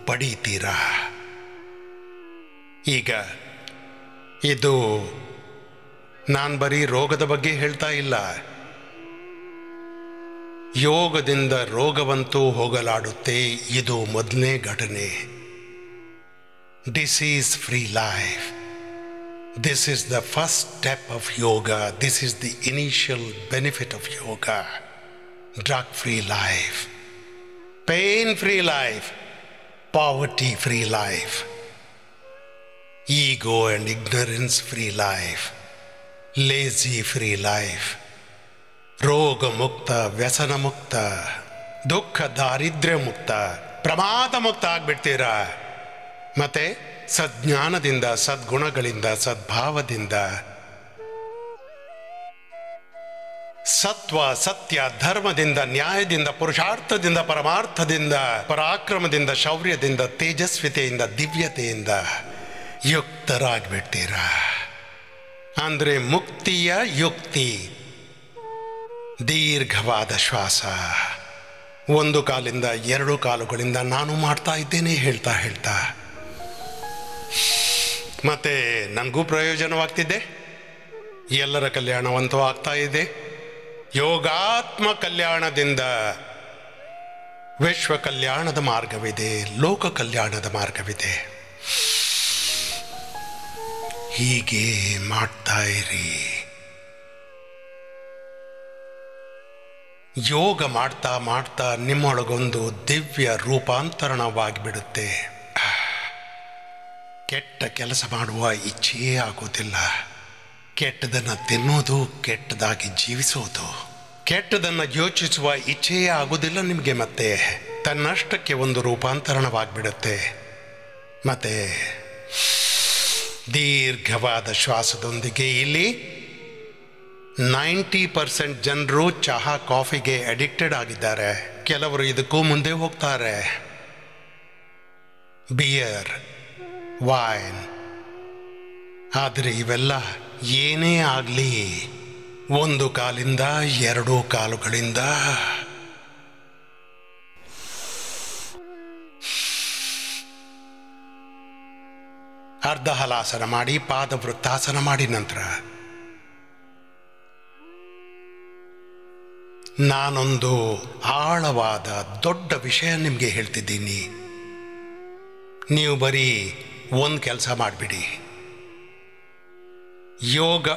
ಪಡೀತೀರಾ. ಈಗ ಇದು ನಾನು ಬರೀ ರೋಗದ ಬಗ್ಗೆ ಹೇಳ್ತಾ ಇಲ್ಲ. ಯೋಗದಿಂದ ರೋಗವಂತೂ ಹೋಗಲಾಡುತ್ತೆ. ಇದು ಮೊದಲನೇ ಘಟನೆ. Disease free life. This is the first step of yoga. This is the initial benefit of yoga. Drug-free life, pain-free life, poverty-free life, ego and ignorance-free life, lazy-free life, ರೋಗ ಮುಕ್ತ, ವ್ಯಸನ ಮುಕ್ತ, ದುಃಖ ದಾರಿದ್ರ್ಯ ಮುಕ್ತ, ಪ್ರಮಾದ ಮುಕ್ತ ಆಗ್ಬಿಡ್ತೀರಾ. ಮತ್ತೆ ಸಜ್ಞಾನದಿಂದ, ಸದ್ಗುಣಗಳಿಂದ, ಸದ್ಭಾವದಿಂದ, ಸತ್ವ, ಸತ್ಯ, ಧರ್ಮದಿಂದ, ನ್ಯಾಯದಿಂದ, ಪುರುಷಾರ್ಥದಿಂದ, ಪರಮಾರ್ಥದಿಂದ, ಪರಾಕ್ರಮದಿಂದ, ಶೌರ್ಯದಿಂದ, ತೇಜಸ್ವಿತೆಯಿಂದ, ದಿವ್ಯತೆಯಿಂದ ಯುಕ್ತರಾಗ್ಬಿಡ್ತೀರಾ. ಅಂದರೆ ಮುಕ್ತಿಯ ಯುಕ್ತಿ. ದೀರ್ಘವಾದ ಶ್ವಾಸ. 1 ಕಾಲಿಂದ 2 ಕಾಲುಗಳಿಂದ ನಾನು ಮಾಡ್ತಾ ಇದ್ದೇನೆ ಹೇಳ್ತಾ ಮತ್ತೆ ನನಗೂ ಪ್ರಯೋಜನವಾಗ್ತಿದೆ, ಎಲ್ಲರ ಕಲ್ಯಾಣವಂತೂ ಆಗ್ತಾ ಇದೆ. ಯೋಗಾತ್ಮ ಕಲ್ಯಾಣದಿಂದ ವಿಶ್ವ ಕಲ್ಯಾಣದ ಮಾರ್ಗವಿದೆ, ಲೋಕ ಕಲ್ಯಾಣದ ಮಾರ್ಗವಿದೆ. ಹೀಗೆ ಮಾಡ್ತಾ ಇರಿ. ಯೋಗ ಮಾಡ್ತಾ ಮಾಡ್ತಾ ನಿಮ್ಮೊಳಗೊಂದು ದಿವ್ಯ ರೂಪಾಂತರಣವಾಗಿಬಿಡುತ್ತೆ. ಕೆಟ್ಟ ಕೆಲಸ ಮಾಡುವ ಇಚ್ಛೆಯೇ ಆಗೋದಿಲ್ಲ. ಕೆಟ್ಟದನ್ನು ತಿನ್ನೋದು, ಕೆಟ್ಟದಾಗಿ ಜೀವಿಸೋದು, ಕೆಟ್ಟದನ್ನು ಯೋಚಿಸುವ ಇಚ್ಛೆಯೇ ಆಗೋದಿಲ್ಲ ನಿಮಗೆ. ಮತ್ತೆ ತನ್ನಷ್ಟಕ್ಕೆ ಒಂದು ರೂಪಾಂತರಣವಾಗಿಬಿಡುತ್ತೆ. ಮತ್ತೆ ದೀರ್ಘವಾದ ಶ್ವಾಸದೊಂದಿಗೆ ಇಲ್ಲಿ 90% ಜನರು ಚಹಾ ಕಾಫಿಗೆ ಅಡಿಕ್ಟೆಡ್ ಆಗಿದ್ದಾರೆ. ಕೆಲವರು ಇದಕ್ಕೂ ಮುಂದೆ ಹೋಗ್ತಾರೆ. Beer, wine. ಆದರೆ ಇವೆಲ್ಲ ಏನೇ ಆಗಲಿ 1 ಕಾಲಿಂದ 2 ಕಾಲುಗಳಿಂದ ಅರ್ಧ ಹಲಾಸನ ಮಾಡಿ, ಪಾದವೃತ್ತಾಸನ ಮಾಡಿ ನಂತರ ನಾನೊಂದು ಆಳವಾದ ದೊಡ್ಡ ವಿಷಯ ನಿಮಗೆ ಹೇಳ್ತಿದ್ದೀನಿ. ನೀವು ಬರೀ ಒಂದು ಕೆಲಸ ಮಾಡಿಬಿಡಿ. ಯೋಗ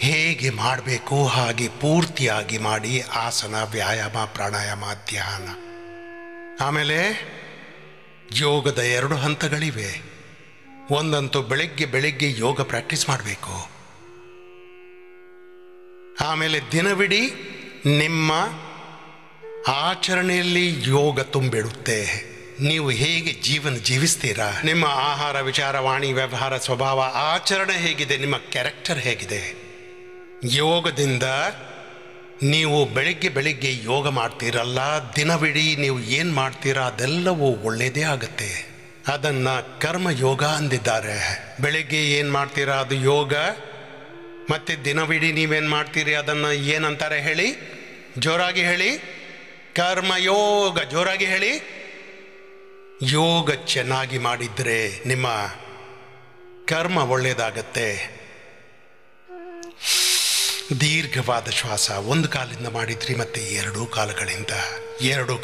ಹೇಗೆ ಮಾಡಬೇಕು ಹಾಗೆ ಪೂರ್ತಿಯಾಗಿ ಮಾಡಿ. ಆಸನ, ವ್ಯಾಯಾಮ, ಪ್ರಾಣಾಯಾಮ, ಧ್ಯಾನ. ಆಮೇಲೆ ಯೋಗದ 2 ಹಂತಗಳಿವೆ. ಒಂದಂತೂ ಬೆಳಿಗ್ಗೆ ಯೋಗ ಪ್ರಾಕ್ಟೀಸ್ ಮಾಡಬೇಕು. ಆಮೇಲೆ ದಿನವಿಡೀ ನಿಮ್ಮ ಆಚರಣೆಯಲ್ಲಿ ಯೋಗ ತುಂಬಿಡುತ್ತೆ. ನೀವು ಹೇಗೆ ಜೀವನ ಜೀವಿಸ್ತೀರಾ, ನಿಮ್ಮ ಆಹಾರ, ವಿಚಾರ, ವಾಣಿ, ವ್ಯವಹಾರ, ಸ್ವಭಾವ, ಆಚರಣೆ ಹೇಗಿದೆ, ನಿಮ್ಮ ಕ್ಯಾರೆಕ್ಟರ್ ಹೇಗಿದೆ. ಯೋಗದಿಂದ ನೀವು ಬೆಳಿಗ್ಗೆ ಯೋಗ ಮಾಡ್ತೀರಲ್ಲ, ದಿನವಿಡೀ ನೀವು ಏನು ಮಾಡ್ತೀರಾ ಅದೆಲ್ಲವೂ ಒಳ್ಳೆಯದೇ ಆಗುತ್ತೆ. ಅದನ್ನು ಕರ್ಮಯೋಗ ಅಂದಿದ್ದಾರೆ. ಬೆಳಿಗ್ಗೆ ಏನು ಮಾಡ್ತೀರಾ ಅದು ಯೋಗ, ಮತ್ತು ದಿನವಿಡೀ ನೀವೇನು ಮಾಡ್ತೀರಿ ಅದನ್ನು ಏನಂತಾರೆ ಹೇಳಿ, ಜೋರಾಗಿ ಹೇಳಿ. ಕರ್ಮಯೋಗ. ಜೋರಾಗಿ ಹೇಳಿ. ಯೋಗ ಚೆನ್ನಾಗಿ ಮಾಡಿದರೆ ನಿಮ್ಮ ಕರ್ಮ ಒಳ್ಳೆಯದಾಗತ್ತೆ. ದೀರ್ಘವಾದ ಶ್ವಾಸ 1 ಕಾಲಿಂದ ಮಾಡಿದ್ರಿ, ಮತ್ತೆ 2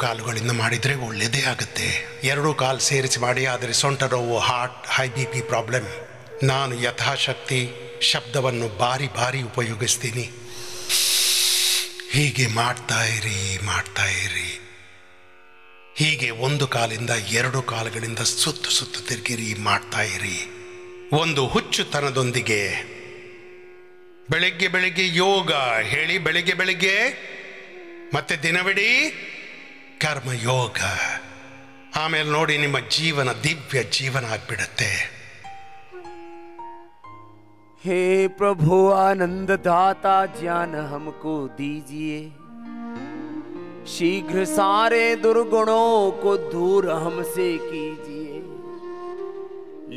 ಕಾಲುಗಳಿಂದ ಮಾಡಿದರೆ ಒಳ್ಳೆಯದೇ ಆಗುತ್ತೆ. 2 ಕಾಲು ಸೇರಿಸಿ ಮಾಡಿ. ಆದರೆ ಸೊಂಟ ನೋವು, ಹಾರ್ಟ್, ಹೈ BP ಪ್ರಾಬ್ಲಮ್, ನಾನು ಯಥಾಶಕ್ತಿ ಶಬ್ದವನ್ನು ಬಾರಿ ಉಪಯೋಗಿಸ್ತೀನಿ. ಹೀಗೆ ಮಾಡ್ತಾ ಇರಿ. ಹೀಗೆ ಒಂದು ಕಾಲಿಂದ 2 ಕಾಲುಗಳಿಂದ ಸುತ್ತು ಸುತ್ತು ತಿರುಗಿರಿ, ಮಾಡ್ತಾ ಇರಿ ಒಂದು ಹುಚ್ಚುತನದೊಂದಿಗೆ. ಬೆಳಿಗ್ಗೆ ಬೆಳಿಗ್ಗೆ ಯೋಗ ಹೇಳಿ, ಬೆಳಿಗ್ಗೆ ಬೆಳಿಗ್ಗೆ, ಮತ್ತೆ ದಿನವಿಡೀ ಕರ್ಮಯೋಗ. ಆಮೇಲೆ ನೋಡಿ ನಿಮ್ಮ ಜೀವನ ದಿವ್ಯ ಜೀವನ ಆಗ್ಬಿಡತ್ತೆ. हे प्रभु आनंद दाता ज्ञान हमको दीजिए, शीघ्र सारे दुर्गुणों को दूर हमसे कीजिए,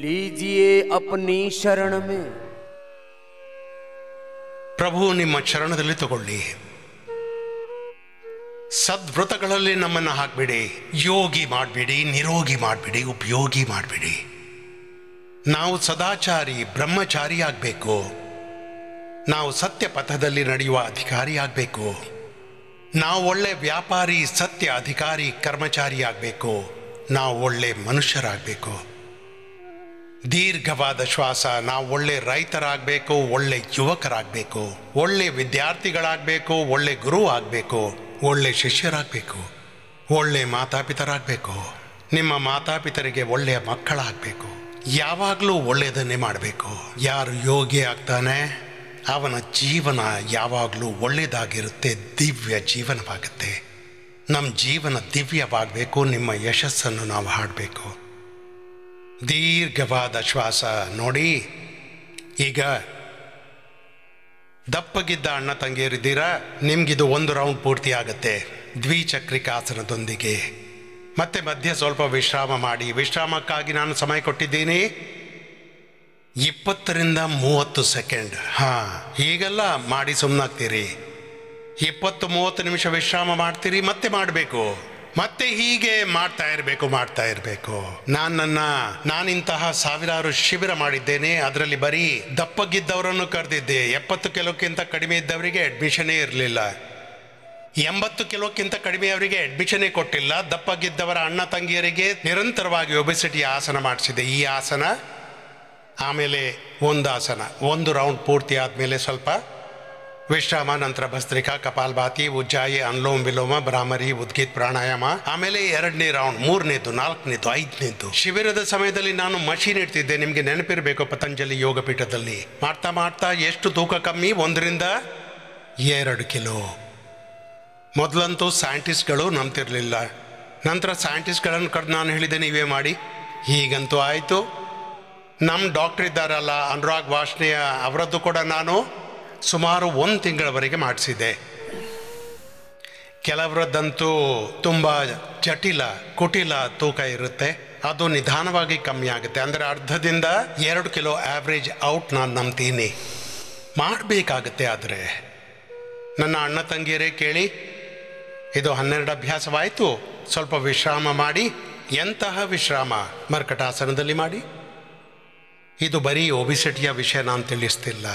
लीजिए अपनी शरण में. ಪ್ರಭು ನಿಮ್ಮ ಚರಣದಲ್ಲಿ ತಗೊಳ್ಳಿ. ಸದ್ವ್ರತಗಳಲ್ಲಿ ನಮ್ಮನ್ನು ಹಾಕ್ಬಿಡಿ. ಯೋಗಿ ಮಾಡಿಬಿಡಿ, ನಿರೋಗಿ ಮಾಡಿಬಿಡಿ, ಉಪಯೋಗಿ ಮಾಡಿಬಿಡಿ. ನಾವು ಸದಾಚಾರಿ ಬ್ರಹ್ಮಚಾರಿ ಆಗಬೇಕು. ನಾವು ಸತ್ಯ ಪಥದಲ್ಲಿ ನಡೆಯುವ ಅಧಿಕಾರಿ ಆಗಬೇಕು. ನಾವು ಒಳ್ಳೆ ವ್ಯಾಪಾರಿ, ಸತ್ಯ ಅಧಿಕಾರಿ, ಕರ್ಮಚಾರಿ ಆಗಬೇಕು. ನಾವು ಒಳ್ಳೆ ಮನುಷ್ಯರಾಗಬೇಕು. ದೀರ್ಘವಾದ ಶ್ವಾಸ. ನಾವು ಒಳ್ಳೆ ರೈತರಾಗಬೇಕು, ಒಳ್ಳೆ ಯುವಕರಾಗಬೇಕು, ಒಳ್ಳೆ ವಿದ್ಯಾರ್ಥಿಗಳಾಗಬೇಕು, ಒಳ್ಳೆ ಗುರು ಆಗಬೇಕು, ಒಳ್ಳೆ ಶಿಷ್ಯರಾಗಬೇಕು, ಒಳ್ಳೆ ಮಾತಾಪಿತರಾಗಬೇಕು. ನಿಮ್ಮ ಮಾತಾಪಿತರಿಗೆ ಒಳ್ಳೆಯ ಮಕ್ಕಳಾಗಬೇಕು. ಯಾವಾಗಲೂ ಒಳ್ಳೆಯದನ್ನೇ ಮಾಡಬೇಕು. ಯಾರು ಯೋಗಿ ಆಗ್ತಾನೆ ಅವನ ಜೀವನ ಯಾವಾಗಲೂ ಒಳ್ಳೆಯದಾಗಿರುತ್ತೆ, ದಿವ್ಯ ಜೀವನವಾಗುತ್ತೆ. ನಮ್ಮ ಜೀವನ ದಿವ್ಯವಾಗಬೇಕು. ನಿಮ್ಮ ಯಶಸ್ಸನ್ನು ನಾವು ಹಾಡಬೇಕು. ದೀರ್ಘವಾದ ಶ್ವಾಸ. ನೋಡಿ, ಈಗ ದಪ್ಪಗಿದ್ದ ಅಣ್ಣ ತಂಗಿಯರಿದ್ದೀರಾ, ನಿಮಗಿದು 1 ರೌಂಡ್ ಪೂರ್ತಿ ಆಗುತ್ತೆ ದ್ವಿಚಕ್ರಿಕಾಸನದೊಂದಿಗೆ. ಮತ್ತೆ ಮಧ್ಯೆ ಸ್ವಲ್ಪ ವಿಶ್ರಾಮ ಮಾಡಿ. ವಿಶ್ರಾಮಕ್ಕಾಗಿ ನಾನು ಸಮಯ ಕೊಟ್ಟಿದ್ದೀನಿ 20 ರಿಂದ 30 ಸೆಕೆಂಡ್. ಹೀಗೆಲ್ಲ ಮಾಡಿ ಸುಮ್ಮನಾಗ್ತೀರಿ. 20-30 ನಿಮಿಷ ವಿಶ್ರಾಮ ಮಾಡ್ತೀರಿ, ಮತ್ತೆ ಮಾಡಬೇಕು. ಮತ್ತೆ ಹೀಗೆ ಮಾಡ್ತಾ ಇರಬೇಕು. ನಾನಿಂತಹ ಸಾವಿರಾರು ಶಿಬಿರ ಮಾಡಿದ್ದೇನೆ. ಅದರಲ್ಲಿ ಬರೀ ದಪ್ಪಗಿದ್ದವರನ್ನು ಕರೆದಿದ್ದೆ. 70 ಕಿಲೋಕ್ಕಿಂತ ಕಡಿಮೆ ಇದ್ದವರಿಗೆ ಅಡ್ಮಿಷನೇ ಇರಲಿಲ್ಲ. 80 ಕಿಲೋಕ್ಕಿಂತ ಕಡಿಮೆಯವರಿಗೆ ಅಡ್ಮಿಷನೇ ಕೊಟ್ಟಿಲ್ಲ. ದಪ್ಪಗಿದ್ದವರ ಅಣ್ಣ ತಂಗಿಯರಿಗೆ ನಿರಂತರವಾಗಿ ಒಬೆಸಿಟಿ ಆಸನ ಮಾಡಿಸಿದೆ. ಈ ಆಸನ, ಆಮೇಲೆ ಒಂದು ಆಸನ, 1 ರೌಂಡ್ ಪೂರ್ತಿ ಆದಮೇಲೆ ಸ್ವಲ್ಪ ವಿಶ್ರಾಮ, ನಂತರ ಭಸ್ತ್ರಿಕಾ, ಕಪಾಲ್ಭಾತಿ, ಉಜ್ಜಾಯಿ, ಅನುಲೋಮ ವಿಲೋಮ, ಭ್ರಾಮರಿ, ಉದ್ಗೀತ್, ಪ್ರಾಣಾಯಾಮ, ಆಮೇಲೆ 2ನೇ ರೌಂಡ್, 3ನೇದು, 4ನೇದು, 5ನೇದು. ಶಿಬಿರದ ಸಮಯದಲ್ಲಿ ನಾನು ಮಷೀನ್ ಇಡ್ತಿದ್ದೆ. ನಿಮಗೆ ನೆನಪಿರಬೇಕು, ಪತಂಜಲಿ ಯೋಗ ಪೀಠದಲ್ಲಿ ಮಾಡ್ತಾ ಮಾಡ್ತಾ ಎಷ್ಟು ತೂಕ ಕಮ್ಮಿ, 1 ರಿಂದ 2 ಕಿಲೋ. ಮೊದಲಂತೂ ಸೈಂಟಿಸ್ಟ್ಗಳು ನಂಬ್ತಿರ್ಲಿಲ್ಲ. ನಂತರ ಸೈಂಟಿಸ್ಟ್ಗಳನ್ನು ಕರೆದು ನಾನು ಹೇಳಿದೆ, ನೀವೇ ಮಾಡಿ. ಹೀಗಂತೂ ಆಯಿತು. ನಮ್ಮ ಡಾಕ್ಟ್ರ್ ಇದ್ದಾರಲ್ಲ ಅನುರಾಗ್ ವಾಷ್ಣೇಯ, ಅವರದ್ದು ಕೂಡ ನಾನು ಸುಮಾರು 1 ತಿಂಗಳವರೆಗೆ ಮಾಡಿಸಿದ್ದೆ. ಕೆಲವರದ್ದಂತೂ ತುಂಬ ಜಟಿಲ ಕುಟಿಲ ತೂಕ ಇರುತ್ತೆ. ಅದು ನಿಧಾನವಾಗಿ ಕಮ್ಮಿ ಆಗುತ್ತೆ. ಅಂದರೆ ಅರ್ಧದಿಂದ 2 ಕಿಲೋ ಆವ್ರೇಜ್ ಔಟ್ ನಾನು ನಂಬ್ತೀನಿ. ಮಾಡಬೇಕಾಗತ್ತೆ. ಆದರೆ ನನ್ನ ಅಣ್ಣ ತಂಗಿಯರೇ ಕೇಳಿ, ಇದು 12 ಅಭ್ಯಾಸವಾಯಿತು, ಸ್ವಲ್ಪ ವಿಶ್ರಾಮ ಮಾಡಿ. ಎಂತಹ ವಿಶ್ರಾಮ? ಮರ್ಕಟಾಸನದಲ್ಲಿ ಮಾಡಿ. ಇದು ಬರೀ ಒಬಿಸಿಟಿಯ ವಿಷಯ ನಾನು ತಿಳಿಸ್ತಿಲ್ಲ.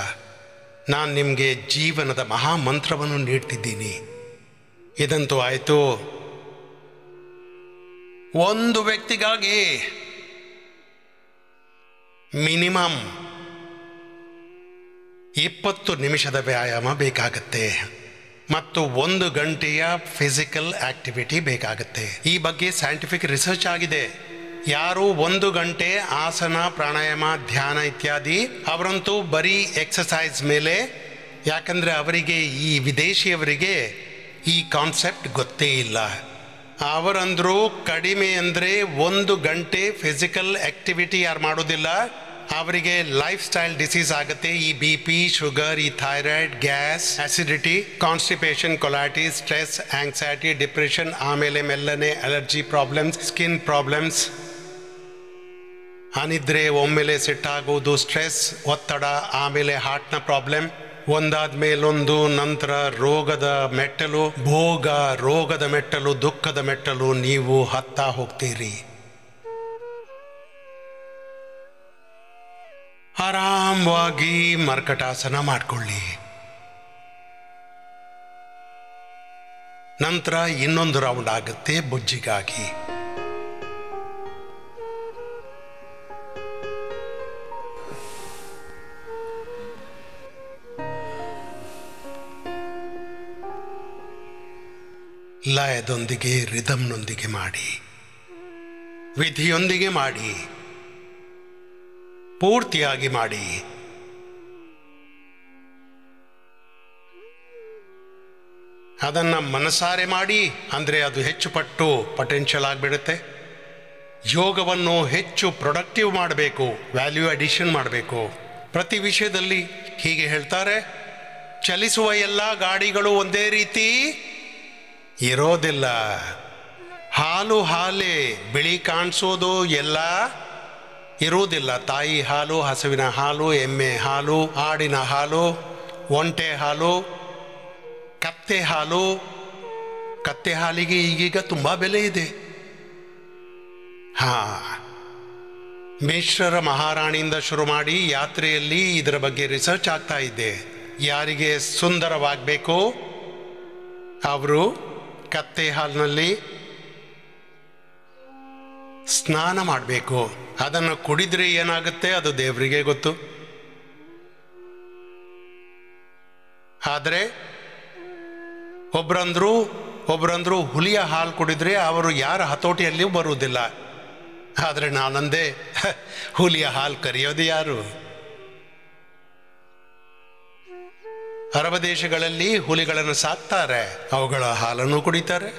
ನಾನು ನಿಮಗೆ ಜೀವನದ ಮಹಾಮಂತ್ರವನ್ನು ನೀಡ್ತಿದ್ದೀನಿ. ಇದಂತೂ ಆಯಿತು. ಒಂದು ವ್ಯಕ್ತಿಗಾಗಿ ಮಿನಿಮಮ್ 20 ನಿಮಿಷದ ವ್ಯಾಯಾಮ ಬೇಕಾಗತ್ತೆ ಮತ್ತು 1 ಗಂಟೆಯ ಫಿಸಿಕಲ್ ಆಕ್ಟಿವಿಟಿ ಬೇಕಾಗುತ್ತೆ. ಈ ಬಗ್ಗೆ ಸೈಂಟಿಫಿಕ್ ರಿಸರ್ಚ್ ಆಗಿದೆ. ಯಾರು 1 ಗಂಟೆ ಆಸನ, ಪ್ರಾಣಾಯಾಮ, ಧ್ಯಾನ ಇತ್ಯಾದಿ, ಅವರಂತೂ ಬರೀ ಎಕ್ಸಸೈಸ್ ಮೇಲೆ, ಯಾಕಂದರೆ ಅವರಿಗೆ, ಈ ವಿದೇಶಿಯವರಿಗೆ ಈ ಕಾನ್ಸೆಪ್ಟ್ ಗೊತ್ತೇ ಇಲ್ಲ. ಅವರಂದರೂ ಕಡಿಮೆ ಅಂದರೆ 1 ಗಂಟೆ ಫಿಸಿಕಲ್ ಆಕ್ಟಿವಿಟಿ ಯಾರು ಮಾಡೋದಿಲ್ಲ ಅವರಿಗೆ ಲೈಫ್ ಸ್ಟೈಲ್ ಡಿಸೀಸ್ ಆಗುತ್ತೆ. ಈ BP, ಶುಗರ್, ಈ thyroid, gas, acidity, constipation, colitis, stress, anxiety, depression, ಆಮೇಲೆ ಮೆಲ್ಲನೆ ಅಲರ್ಜಿ ಪ್ರಾಬ್ಲಮ್ಸ್, ಸ್ಕಿನ್ ಪ್ರಾಬ್ಲಮ್ಸ್, ಅನಿದ್ರೆ, ಒಮ್ಮೆಲೆ ಸಿಟ್ಟಾಗುವುದು, ಸ್ಟ್ರೆಸ್, ಒತ್ತಡ, ಆಮೇಲೆ ಹಾರ್ಟ್ನ ಪ್ರಾಬ್ಲಮ್, ಒಂದಾದ ಮೇಲೊಂದು. ನಂತರ ರೋಗದ ಮೆಟ್ಟಲು, ಭೋಗ, ರೋಗದ ಮೆಟ್ಟಲು, ದುಃಖದ ಮೆಟ್ಟಲು ನೀವು ಹತ್ತಾ ಹೋಗ್ತೀರಿ. ಆರಾಮವಾಗಿ ಮರ್ಕಟಾಸನ ಮಾಡಿಕೊಳ್ಳಿ. ನಂತರ ಇನ್ನೊಂದು ರೌಂಡ್ ಆಗುತ್ತೆ ಬುಜ್ಜಿಗಾಗಿ. ಲಯದೊಂದಿಗೆ ರಿದಮ್ನೊಂದಿಗೆ ಮಾಡಿ, ವಿಧಿಯೊಂದಿಗೆ ಮಾಡಿ, ಪೂರ್ತಿಯಾಗಿ ಮಾಡಿ. ಅದನ್ನು ಮನಸಾರೆ ಮಾಡಿ ಅಂದರೆ ಅದು ಹೆಚ್ಚು ಪಟ್ಟು ಪೊಟೆನ್ಷಿಯಲ್ ಆಗಿಬಿಡುತ್ತೆ. ಯೋಗವನ್ನು ಹೆಚ್ಚು ಪ್ರೊಡಕ್ಟಿವ್ ಮಾಡಬೇಕು, ವ್ಯಾಲ್ಯೂ ಅಡಿಷನ್ ಮಾಡಬೇಕು. ಪ್ರತಿ ವಿಷಯದಲ್ಲಿ ಹೀಗೆ ಹೇಳ್ತಾರೆ, ಚಲಿಸುವ ಎಲ್ಲ ಗಾಡಿಗಳು ಒಂದೇ ರೀತಿ ಇರೋದಿಲ್ಲ. ಹಾಲು ಹಾಲೇ, ಬಿಳಿ ಕಾಣಿಸೋದು ಎಲ್ಲ ಇರುವುದಿಲ್ಲ. ತಾಯಿ ಹಾಲು, ಹಸುವಿನ ಹಾಲು, ಎಮ್ಮೆ ಹಾಲು, ಆಡಿನ ಹಾಲು, ಒಂಟೆ ಹಾಲು, ಕತ್ತೆ ಹಾಲು. ಕತ್ತೆ ಹಾಲಿಗೆ ಈಗೀಗ ತುಂಬ ಬೆಲೆ ಇದೆ. ಮಿಶ್ರರ ಮಹಾರಾಣಿಯಿಂದ ಶುರು ಮಾಡಿ ಯಾತ್ರೆಯಲ್ಲಿ ಇದರ ಬಗ್ಗೆ ರಿಸರ್ಚ್ ಆಗ್ತಾ ಇದ್ದೆ. ಯಾರಿಗೆ ಸುಂದರವಾಗಬೇಕು ಅವರು ಕತ್ತೆ ಹಾಲಿನಲ್ಲಿ ಸ್ನಾನ ಮಾಡಬೇಕು. ಅದನ್ನು ಕುಡಿದ್ರೆ ಏನಾಗುತ್ತೆ ಅದು ದೇವರಿಗೆ ಗೊತ್ತು. ಆದರೆ ಒಬ್ರಂದ್ರು ಹುಲಿಯ ಹಾಲು ಕುಡಿದ್ರೆ ಅವರು ಯಾರ ಹತೋಟಿಯಲ್ಲಿಯೂ ಬರುವುದಿಲ್ಲ. ಆದರೆ ನಾನಂದೆ, ಹುಲಿಯ ಹಾಲು ಕರೆಯೋದು ಯಾರು? ಅರಬ್ ದೇಶಗಳಲ್ಲಿ ಹುಲಿಗಳನ್ನು ಸಾಕ್ತಾರೆ, ಅವುಗಳ ಹಾಲನ್ನು ಕುಡಿತಾರೆ.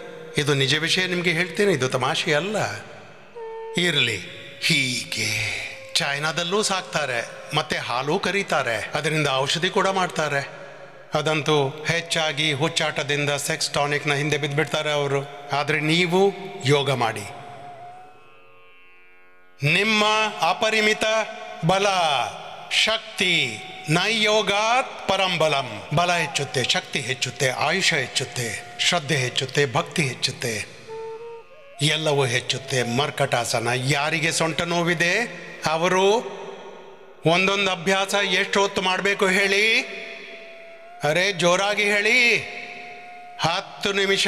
ಇದು ನಿಜ ವಿಷಯ, ನಿಮಗೆ ಹೇಳ್ತೀನಿ, ಇದು ತಮಾಷೆ ಅಲ್ಲ. ಇರಲಿ, ಹೀಗೆ ಚೈನಾದಲ್ಲೂ ಸಾಕ್ತಾರೆ, ಮತ್ತೆ ಹಾಲು ಕರೀತಾರೆ, ಅದರಿಂದ ಔಷಧಿ ಕೂಡ ಮಾಡ್ತಾರೆ. ಅದಂತೂ ಹೆಚ್ಚಾಗಿ ಹುಚ್ಚಾಟದಿಂದ ಸೆಕ್ಸ್ ಟಾನಿಕ್ನ ಹಿಂದೆ ಬಿದ್ದುಬಿಡ್ತಾರೆ ಅವರು. ಆದರೆ ನೀವು ಯೋಗ ಮಾಡಿ, ನಿಮ್ಮ ಅಪರಿಮಿತ ಬಲ ಶಕ್ತಿ, ನೈಯೋಗಾತ್ ಪರಂಬಲಂ. ಬಲ ಹೆಚ್ಚುತ್ತೆ, ಶಕ್ತಿ ಹೆಚ್ಚುತ್ತೆ, ಆಯುಷ್ಯ ಹೆಚ್ಚುತ್ತೆ, ಶ್ರದ್ಧೆ ಹೆಚ್ಚುತ್ತೆ, ಭಕ್ತಿ ಹೆಚ್ಚುತ್ತೆ, ಎಲ್ಲವೂ ಹೆಚ್ಚುತ್ತೆ. ಮರ್ಕಟಾಸನ. ಯಾರಿಗೆ ಸೊಂಟ ನೋವಿದೆ ಅವರು ಒಂದೊಂದು ಅಭ್ಯಾಸ ಎಷ್ಟು ಹೊತ್ತು ಮಾಡಬೇಕು ಹೇಳಿ? ಅರೆ ಜೋರಾಗಿ ಹೇಳಿ. 10 ನಿಮಿಷ.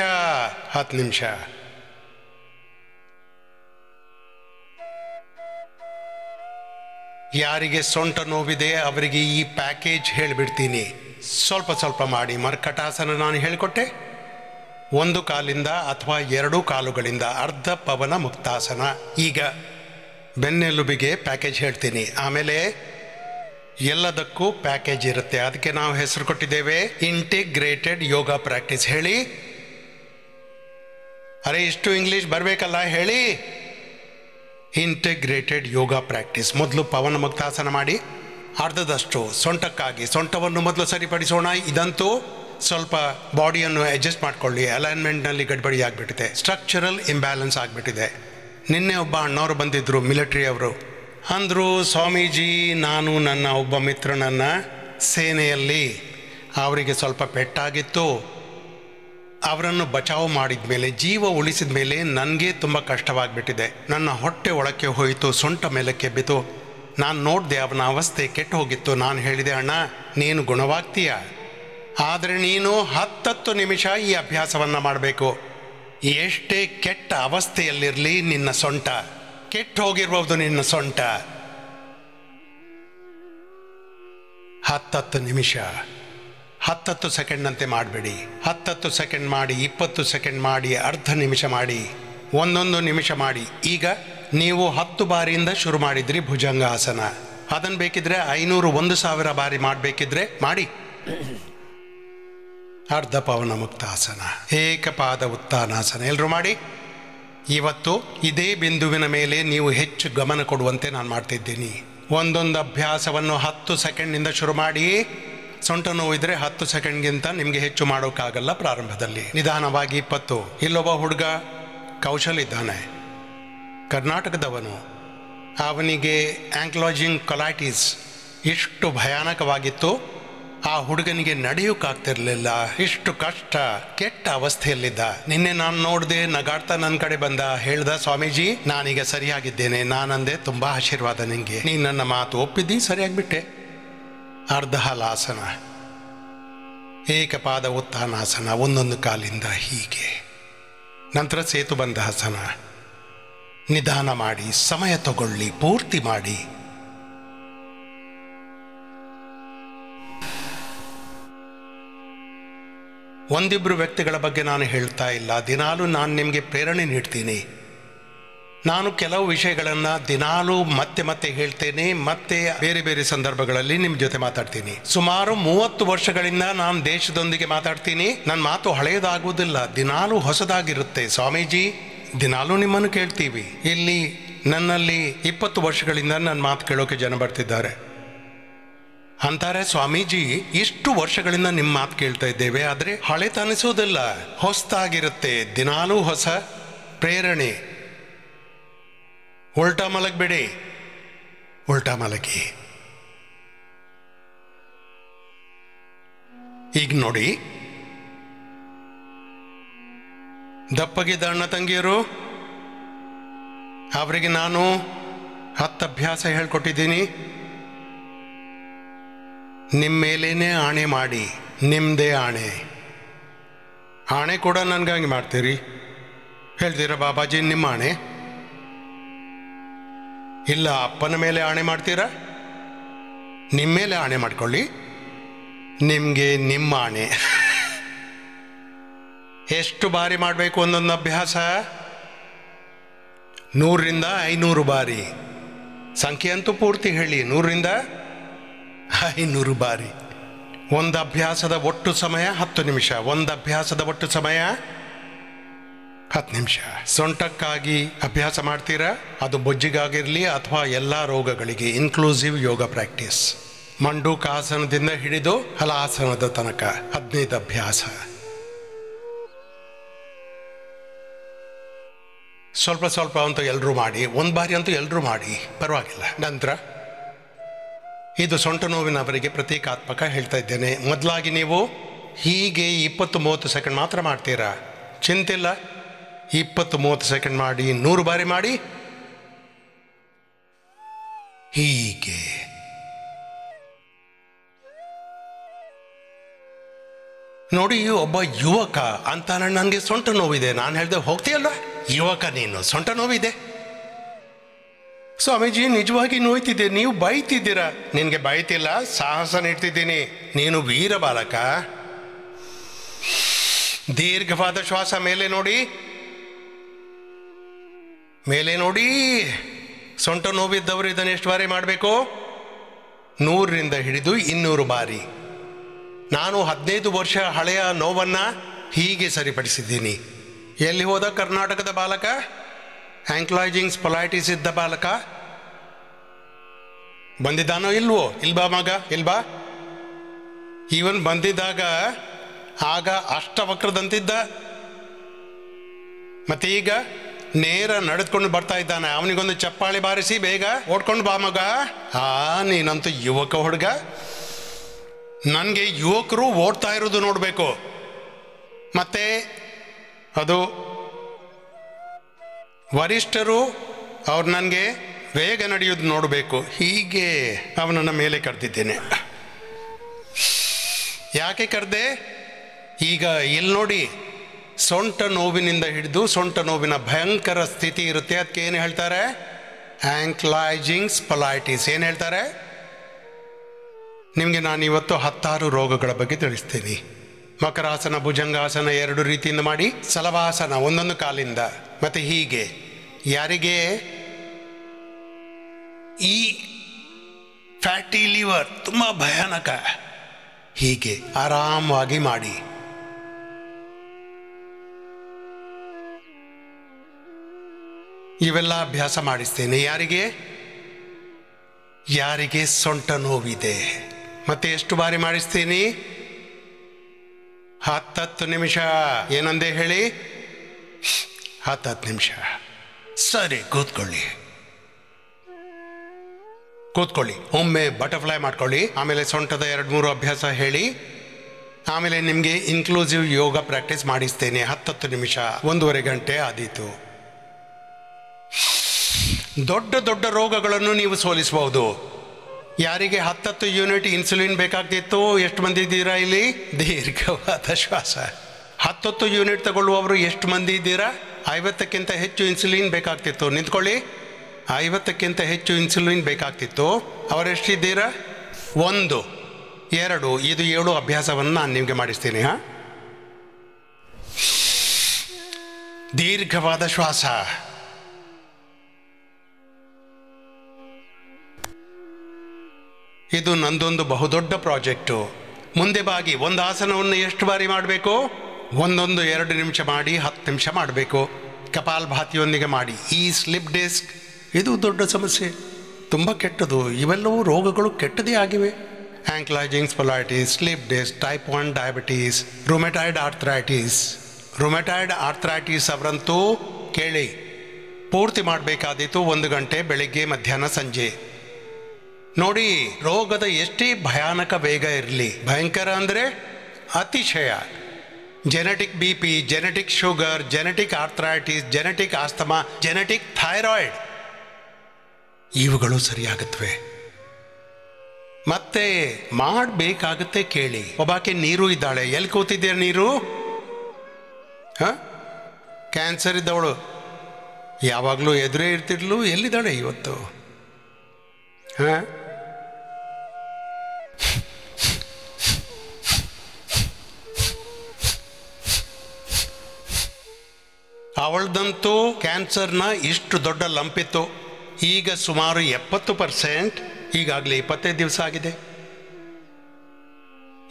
10 ನಿಮಿಷ. ಯಾರಿಗೆ ಸೊಂಟ ನೋವಿದೆ ಅವರಿಗೆ ಈ ಪ್ಯಾಕೇಜ್ ಹೇಳಿಬಿಡ್ತೀನಿ. ಸ್ವಲ್ಪ ಸ್ವಲ್ಪ ಮಾಡಿ. ಮರ್ಕಟಾಸನ ನಾನು ಹೇಳಿಕೊಟ್ಟೆ. 1 ಕಾಲಿಂದ ಅಥವಾ 2 ಕಾಲುಗಳಿಂದ ಅರ್ಧ ಪವನ ಮುಕ್ತಾಸನ. ಈಗ ಬೆನ್ನೆಲುಬಿಗೆ ಪ್ಯಾಕೇಜ್ ಹೇಳ್ತೀನಿ, ಆಮೇಲೆ ಎಲ್ಲದಕ್ಕೂ ಪ್ಯಾಕೇಜ್ ಇರುತ್ತೆ. ಅದಕ್ಕೆ ನಾವು ಹೆಸರು ಕೊಟ್ಟಿದ್ದೇವೆ ಇಂಟಿಗ್ರೇಟೆಡ್ ಯೋಗ ಪ್ರಾಕ್ಟೀಸ್. ಹೇಳಿ. ಅರೆ ಇಷ್ಟು ಇಂಗ್ಲಿಷ್ ಬರಬೇಕಲ್ಲ, ಹೇಳಿ. ಇಂಟಿಗ್ರೇಟೆಡ್ ಯೋಗ ಪ್ರಾಕ್ಟೀಸ್. ಮೊದಲು ಪವನ ಮುಕ್ತಾಸನ ಮಾಡಿ, ಅರ್ಧದಷ್ಟು ಸೊಂಟಕ್ಕಾಗಿ. ಸೊಂಟವನ್ನು ಮೊದಲು ಸರಿಪಡಿಸೋಣ. ಇದಂತೂ ಸ್ವಲ್ಪ ಬಾಡಿಯನ್ನು ಅಡ್ಜಸ್ಟ್ ಮಾಡ್ಕೊಳ್ಳಿ. ಅಲೈನ್ಮೆಂಟ್ನಲ್ಲಿ ಗಡ್ಬಡಿ ಆಗಿಬಿಟ್ಟಿದೆ, ಸ್ಟ್ರಕ್ಚರಲ್ ಇಂಬ್ಯಾಲೆನ್ಸ್ ಆಗಿಬಿಟ್ಟಿದೆ. ನಿನ್ನೆ ಒಬ್ಬ ಅಣ್ಣವರು ಬಂದಿದ್ದರು, ಮಿಲಿಟರಿ ಅವರು. ಅಂದರು, ಸ್ವಾಮೀಜಿ ನಾನು ನನ್ನ ಒಬ್ಬ ಮಿತ್ರನನ್ನು ಸೇನೆಯಲ್ಲಿ ಅವರಿಗೆ ಸ್ವಲ್ಪ ಪೆಟ್ಟಾಗಿತ್ತು, ಅವರನ್ನು ಬಚಾವು ಮಾಡಿದ ಮೇಲೆ, ಜೀವ ಉಳಿಸಿದ ಮೇಲೆ ನನಗೆ ತುಂಬ ಕಷ್ಟವಾಗಿಬಿಟ್ಟಿದೆ. ನನ್ನ ಹೊಟ್ಟೆ ಒಳಕ್ಕೆ ಹೋಯಿತು, ಸೊಂಟ ಮೇಲಕ್ಕೆ ಬಿತ್ತು. ನಾನು ನೋಡಿದೆ ಅವನ ಅವಸ್ಥೆ ಕೆಟ್ಟು ಹೋಗಿತ್ತು. ನಾನು ಹೇಳಿದೆ, ಅಣ್ಣ ನೀನು ಗುಣವಾಗ್ತೀಯ, ಆದರೆ ನೀನು 10 ನಿಮಿಷ ಈ ಅಭ್ಯಾಸವನ್ನು ಮಾಡಬೇಕು. ಎಷ್ಟೇ ಕೆಟ್ಟ ಅವಸ್ಥೆಯಲ್ಲಿರಲಿ ನಿನ್ನ ಸೊಂಟ ಕೆಟ್ಟು ಹೋಗಿರ್ಬೋದು. ನಿನ್ನ ಸೊಂಟ 10 ನಿಮಿಷ, 10 ಸೆಕೆಂಡ್ನಂತೆ ಮಾಡಬೇಡಿ. 10 ಸೆಕೆಂಡ್ ಮಾಡಿ, 20 ಸೆಕೆಂಡ್ ಮಾಡಿ, ಅರ್ಧ ನಿಮಿಷ ಮಾಡಿ, 1 ನಿಮಿಷ ಮಾಡಿ. ಈಗ ನೀವು 10 ಬಾರಿಯಿಂದ ಶುರು ಮಾಡಿದ್ರಿ ಭುಜಂಗಾಸನ. ಅದನ್ನು ಬೇಕಿದ್ರೆ 500, 1000 ಬಾರಿ ಮಾಡಬೇಕಿದ್ರೆ ಮಾಡಿ. ಅರ್ಧ ಪವನ ಮುಕ್ತಾಸನ, ಏಕಪಾದ ಉತ್ಥಾನಾಸನ ಎಲ್ಲರೂ ಮಾಡಿ. ಇವತ್ತು ಇದೇ ಬಿಂದುವಿನ ಮೇಲೆ ನೀವು ಹೆಚ್ಚು ಗಮನ ಕೊಡುವಂತೆ ನಾನು ಮಾಡ್ತಿದ್ದೀನಿ. ಒಂದೊಂದು ಅಭ್ಯಾಸವನ್ನು 10 ಸೆಕೆಂಡ್ನಿಂದ ಶುರು ಮಾಡಿ. ಸೊಂಟ ನೋವಿದ್ರೆ 10 ಸೆಕೆಂಡ್ಗಿಂತ ನಿಮಗೆ ಹೆಚ್ಚು ಮಾಡೋಕ್ಕಾಗಲ್ಲ ಪ್ರಾರಂಭದಲ್ಲಿ. ನಿಧಾನವಾಗಿ 20. ಇಲ್ಲೊಬ್ಬ ಹುಡುಗ ಕೌಶಲ್ ಇದ್ದಾನೆ, ಕರ್ನಾಟಕದವನು. ಅವನಿಗೆ ಆಂಕ್ಲೋಜಿಂಗ್ ಕೊಲೈಟಿಸ್ ಇಷ್ಟು ಭಯಾನಕವಾಗಿತ್ತು, ಆ ಹುಡುಗನಿಗೆ ನಡೆಯೋಕ್ಕಾಗ್ತಿರ್ಲಿಲ್ಲ. ಇಷ್ಟು ಕಷ್ಟ, ಕೆಟ್ಟ ಅವಸ್ಥೆಯಲ್ಲಿದ್ದ. ನಿನ್ನೆ ನಾನು ನೋಡಿದೆ, ನಗಾಡ್ತಾ ನನ್ನ ಕಡೆ ಬಂದ, ಹೇಳ್ದ, ಸ್ವಾಮೀಜಿ ನಾನೀಗ ಸರಿಯಾಗಿದ್ದೇನೆ. ನಾನಂದೆ, ತುಂಬ ಆಶೀರ್ವಾದ ನಿನಗೆ, ನೀನು ನನ್ನ ಮಾತು ಒಪ್ಪಿದ್ದಿ, ಸರಿಯಾಗಿಬಿಟ್ಟೆ. ಅರ್ಧ ಹಲಾಸನ, ಏಕಪಾದ ಉತ್ಥಾನಾಸನ, 1 ಕಾಲಿಂದ ಹೀಗೆ. ನಂತರ ಸೇತುಬಂಧಾಸನ. ನಿಧಾನ ಮಾಡಿ, ಸಮಯ ತಗೊಳ್ಳಿ, ಪೂರ್ತಿ ಮಾಡಿ. ಒಂದಿಬ್ಬರು ವ್ಯಕ್ತಿಗಳ ಬಗ್ಗೆ ನಾನು ಹೇಳ್ತಾ ಇಲ್ಲ. ದಿನಾಲೂ ನಾನು ನಿಮಗೆ ಪ್ರೇರಣೆ ನೀಡ್ತೀನಿ. ನಾನು ಕೆಲವು ವಿಷಯಗಳನ್ನು ದಿನಾಲೂ ಮತ್ತೆ ಮತ್ತೆ ಹೇಳ್ತೇನೆ, ಮತ್ತೆ ಬೇರೆ ಬೇರೆ ಸಂದರ್ಭಗಳಲ್ಲಿ ನಿಮ್ಮ ಜೊತೆ ಮಾತಾಡ್ತೀನಿ. ಸುಮಾರು 30 ವರ್ಷಗಳಿಂದ ನಾನು ದೇಶದೊಂದಿಗೆ ಮಾತಾಡ್ತೀನಿ. ನನ್ನ ಮಾತು ಹಳೆಯದಾಗುವುದಿಲ್ಲ, ದಿನಾಲೂ ಹೊಸದಾಗಿರುತ್ತೆ. ಸ್ವಾಮೀಜಿ, ದಿನಾಲೂ ನಿಮ್ಮನ್ನು ಕೇಳ್ತೀವಿ. ಇಲ್ಲಿ ನನ್ನಲ್ಲಿ 20 ವರ್ಷಗಳಿಂದ ನನ್ನ ಮಾತು ಕೇಳೋಕೆ ಜನ ಬರ್ತಿದ್ದಾರೆ. ಅಂತಾರೆ, ಸ್ವಾಮೀಜಿ ಇಷ್ಟು ವರ್ಷಗಳಿಂದ ನಿಮ್ಮ ಮಾತು ಕೇಳ್ತಾ ಇದ್ದೇವೆ, ಆದರೆ ಹಳೆತನಿಸೋದಿಲ್ಲ, ಹೊಸದಾಗಿರುತ್ತೆ, ದಿನಾಲೂ ಹೊಸ ಪ್ರೇರಣೆ. ಉಲ್ಟಾ ಮಲಗಬೇಡಿ, ಉಲ್ಟಾ ಮಲಗಿ. ಈಗ ನೋಡಿ, ದಪ್ಪಗಿದ್ದ ಅಣ್ಣ ತಂಗಿಯರು, ಅವರಿಗೆ ನಾನು 10 ಅಭ್ಯಾಸ ಹೇಳ್ಕೊಟ್ಟಿದ್ದೀನಿ. ನಿಮ್ಮ ಮೇಲೇನೆ ಆಣೆ ಮಾಡಿ, ನಿಮ್ಮದೇ ಆಣೆ. ಆಣೆ ಕೂಡ ನನಗಾಗಿ ಮಾಡ್ತೀರಿ. ಹೇಳ್ತೀರಾ ಬಾಬಾಜಿ ನಿಮ್ಮ ಆಣೆ ಇಲ್ಲ, ಅಪ್ಪನ ಮೇಲೆ ಆಣೆ ಮಾಡ್ತೀರಾ? ನಿಮ್ಮ ಮೇಲೆ ಆಣೆ ಮಾಡ್ಕೊಳ್ಳಿ, ನಿಮಗೆ ನಿಮ್ಮ ಆಣೆ. ಎಷ್ಟು ಬಾರಿ ಮಾಡಬೇಕು ಒಂದೊಂದು ಅಭ್ಯಾಸ? 100ರಿಂದ 500 ಬಾರಿ. ಸಂಖ್ಯೆ ಅಂತೂ ಪೂರ್ತಿ ಹೇಳಿ, 100ರಿಂದ 500 ಬಾರಿ. ಒಂದು ಅಭ್ಯಾಸದ ಒಟ್ಟು ಸಮಯ 10 ನಿಮಿಷ. ಒಂದು ಅಭ್ಯಾಸದ ಒಟ್ಟು ಸಮಯ 10 ನಿಮಿಷ. ಸೊಂಟಕ್ಕಾಗಿ ಅಭ್ಯಾಸ ಮಾಡ್ತೀರಾ? ಅದು ಬೊಜ್ಜಿಗಾಗಿರಲಿ ಅಥವಾ ಎಲ್ಲ ರೋಗಗಳಿಗೆ. ಇನ್ಕ್ಲೂಸಿವ್ ಯೋಗ ಪ್ರಾಕ್ಟೀಸ್. ಮಂಡೂಕಾಸನದಿಂದ ಹಿಡಿದು ಹಲಾಸನದ ತನಕ 15 ಅಭ್ಯಾಸ. ಸ್ವಲ್ಪ ಸ್ವಲ್ಪ ಅಂತೂ ಎಲ್ಲರೂ ಮಾಡಿ, ಒಂದು ಬಾರಿ ಅಂತೂ ಎಲ್ಲರೂ ಮಾಡಿ, ಪರವಾಗಿಲ್ಲ. ನಂತರ ಇದು ಸೊಂಟ ನೋವಿನವರಿಗೆ ಪ್ರತೀಕಾತ್ಮಕ ಹೇಳ್ತಾ ಇದ್ದೇನೆ. ಮೊದಲಾಗಿ ನೀವು ಹೀಗೆ 20-30 ಸೆಕೆಂಡ್ ಮಾತ್ರ ಮಾಡ್ತೀರಾ, ಚಿಂತಿಲ್ಲ. 20-30 ಸೆಕೆಂಡ್ ಮಾಡಿ, 100 ಬಾರಿ ಮಾಡಿ. ಹೀಗೆ ನೋಡಿ, ಒಬ್ಬ ಯುವಕ ಅಂತ ನನಗೆ ಸೊಂಟ ನೋವಿದೆ. ನಾನು ಹೇಳಿದೆ, ಹೋಗ್ತೀಯಲ್ಲ ಯುವಕ ನೀನು, ಸೊಂಟ ನೋವಿದೆ. ಸ್ವಾಮೀಜಿ ನಿಜವಾಗಿ ನೋಯ್ತಿದ್ದೆ, ನೀವು ಬೈತಿದ್ದೀರಾ. ನಿನಗೆ ಬೈತಿಲ್ಲ, ಸಾಹಸ ನೀಡ್ತಿದ್ದೀನಿ. ನೀನು ವೀರ ಬಾಲಕ. ದೀರ್ಘವಾದ ಶ್ವಾಸ. ಮೇಲೆ ನೋಡಿ, ಮೇಲೆ ನೋಡಿ. ಸೊಂಟ ನೋವಿದ್ದವರು ಇದನ್ನು ಎಷ್ಟು ಬಾರಿ ಮಾಡಬೇಕು? 100ರಿಂದ ಹಿಡಿದು 200 ಬಾರಿ. ನಾನು 15 ವರ್ಷ ಹಳೆಯ ನೋವನ್ನು ಹೀಗೆ ಸರಿಪಡಿಸಿದ್ದೀನಿ. ಎಲ್ಲಿ ಹೋದ ಕರ್ನಾಟಕದ ಬಾಲಕ? ಆಂಕ್ಲೈಜಿಂಗ್ ಸ್ಪೊಲೈಟಿಸ್ ಇದ್ದ ಬಾಲಕ ಬಂದಿದ್ದಾನೋ ಇಲ್ವೋ? ಇಲ್ಬಾ ಮಗ, ಇಲ್ಬಾ. ಈವನ್ ಬಂದಿದ್ದಾಗ ಆಗ ಅಷ್ಟವಕ್ರದಂತಿದ್ದ, ಮತ್ತೆ ಈಗ ನೇರ ನಡೆದುಕೊಂಡು ಬರ್ತಾ ಇದ್ದಾನೆ. ಅವನಿಗೊಂದು ಚಪ್ಪಾಳಿ ಬಾರಿಸಿ ಬೇಗ ಓಡ್ಕೊಂಡು ಬಾ ಮಗ. ನೀನಂತೂ ಯುವಕ ಹುಡುಗ. ನನಗೆ ಯುವಕರು ಓಡ್ತಾ ಇರೋದು ನೋಡಬೇಕು, ಮತ್ತೆ ಅದು ವರಿಷ್ಠರು ಅವ್ರು ನನಗೆ ಬೇಗ ನಡೆಯೋದು ನೋಡಬೇಕು. ಹೀಗೆ ಅವನನ್ನು ಮೇಲೆ ಕರೆದಿದ್ದೇನೆ. ಯಾಕೆ ಕರೆದೆ? ಈಗ ಇಲ್ಲಿ ನೋಡಿ, ಸೊಂಟ ನೋವಿನಿಂದ ಹಿಡಿದು ಸೊಂಟ ನೋವಿನ ಭಯಂಕರ ಸ್ಥಿತಿ ಇರುತ್ತೆ. ಅದಕ್ಕೆ ಏನು ಹೇಳ್ತಾರೆ? ಆಂಕ್ಲೈಜಿಂಗ್ ಸ್ಪೊಲೈಟಿಸ್. ಏನು ಹೇಳ್ತಾರೆ? ನಿಮಗೆ ನಾನು ಇವತ್ತು 16 ರೋಗಗಳ ಬಗ್ಗೆ ತಿಳಿಸ್ತೀನಿ. ಮಕರಾಸನ, ಭುಜಂಗಾಸನ 2 ರೀತಿಯಿಂದ ಮಾಡಿ, ಸಲವಾಸನ ಒಂದೊಂದು ಕಾಲಿಂದ, ಮತ್ತು ಹೀಗೆ. ಯಾರಿಗೆ ಈ ಫ್ಯಾಟಿ ಲಿವರ್ ತುಂಬ ಭಯಾನಕ, ಹೀಗೆ ಆರಾಮವಾಗಿ ಮಾಡಿ. ಇವೆಲ್ಲ ಅಭ್ಯಾಸ ಮಾಡಿಸ್ತೇನೆ. ಯಾರಿಗೆ ಸೊಂಟ ನೋವಿದೆ. ಮತ್ತೆ ಎಷ್ಟು ಬಾರಿ ಮಾಡಿಸ್ತೀನಿ? 10 ನಿಮಿಷ. ಏನಂದೆ ಹೇಳಿ? 10 ನಿಮಿಷ. ಸರಿ, ಕೂತ್ಕೊಳ್ಳಿ. ಒಮ್ಮೆ ಬಟರ್ಫ್ಲೈ ಮಾಡ್ಕೊಳ್ಳಿ. ಆಮೇಲೆ ಸೊಂಟದ 2-3 ಅಭ್ಯಾಸ ಹೇಳಿ. ಆಮೇಲೆ ನಿಮಗೆ ಇನ್ಕ್ಲೂಸಿವ್ ಯೋಗ ಪ್ರಾಕ್ಟೀಸ್ ಮಾಡಿಸ್ತೇನೆ. 10 ನಿಮಿಷ, 1.5 ಗಂಟೆ ಆದೀತು. ದೊಡ್ಡ ದೊಡ್ಡ ರೋಗಗಳನ್ನು ನೀವು ಸೋಲಿಸಬಹುದು. ಯಾರಿಗೆ 10 ಯೂನಿಟ್ ಇನ್ಸುಲಿನ್ ಬೇಕಾಗ್ತಿತ್ತು? ಎಷ್ಟು ಮಂದಿ ಇದ್ದೀರಾ ಇಲ್ಲಿ? ದೀರ್ಘವಾದ ಶ್ವಾಸ. 10 ಯೂನಿಟ್ ತಗೊಳ್ಳುವವರು ಎಷ್ಟು ಮಂದಿ ಇದ್ದೀರಾ? 50ಕ್ಕಿಂತ ಹೆಚ್ಚು ಇನ್ಸುಲಿನ್ ಬೇಕಾಗ್ತಿತ್ತು. ನಿಂತ್ಕೊಳ್ಳಿ. 50ಕ್ಕಿಂತ ಹೆಚ್ಚು ಇನ್ಸುಲಿನ್ ಬೇಕಾಗ್ತಿತ್ತು. ದೀರ್ಘವಾದ ಶ್ವಾಸ. ಇದು ನಂದೊಂದು ಬಹುದೊಡ್ಡ ಪ್ರಾಜೆಕ್ಟು. ಮುಂದೆ ಬಾಗಿ ಒಂದು ಆಸನವನ್ನು ಎಷ್ಟು ಬಾರಿ ಮಾಡಬೇಕು? 1-2 ನಿಮಿಷ ಮಾಡಿ, 10 ನಿಮಿಷ ಮಾಡಬೇಕು. ಕಪಾಲಭಾತಿಯೊಂದಿಗೆ ಮಾಡಿ. ಈ ಸ್ಲಿಪ್ ಡಿಸ್ಕ್ ಇದು ದೊಡ್ಡ ಸಮಸ್ಯೆ, ತುಂಬ ಕೆಟ್ಟದು. ಇವೆಲ್ಲವೂ ರೋಗಗಳು ಕೆಟ್ಟದೇ ಆಗಿವೆ. Ankylosing spondylitis, slip disc, type 1 diabetes, rheumatoid arthritis. Rheumatoid arthritis ಅವರಂತೂ ಕೇಳಿ, ಪೂರ್ತಿ ಮಾಡಬೇಕಾದೀತು 1 ಗಂಟೆ ಬೆಳಿಗ್ಗೆ, ಮಧ್ಯಾಹ್ನ, ಸಂಜೆ. ನೋಡಿ, ರೋಗದ ಎಷ್ಟೇ ಭಯಾನಕ ವೇಗ ಇರಲಿ, ಭಯಂಕರ ಅಂದರೆ ಅತಿಶಯ. Genetic BP, genetic sugar, genetic arthritis, genetic asthma, genetic thyroid, ಇವುಗಳು ಸರಿಯಾಗುತ್ತವೆ. ಮತ್ತೆ ಮಾಡಬೇಕಾಗತ್ತೆ. ಕೇಳಿ, ಒಬ್ಬಾಕೆ ನೀರು ಇದ್ದಾಳೆ. ಎಲ್ಲಿ ಕೂತಿದ್ದೀರ ನೀರು? ಕ್ಯಾನ್ಸರ್ ಇದ್ದವಳು, ಯಾವಾಗಲೂ ಎದುರೇ ಇರ್ತಿರ್ಲು. ಎಲ್ಲಿದ್ದಾಳೆ ಇವತ್ತು? ಅವಳದಂತೂ ಕ್ಯಾನ್ಸರ್ನ ಇಷ್ಟು ದೊಡ್ಡ ಲಂಪಿತ್ತು. ಈಗ ಸುಮಾರು 70%. ಈಗಾಗಲೇ 25 ದಿವಸ ಆಗಿದೆ.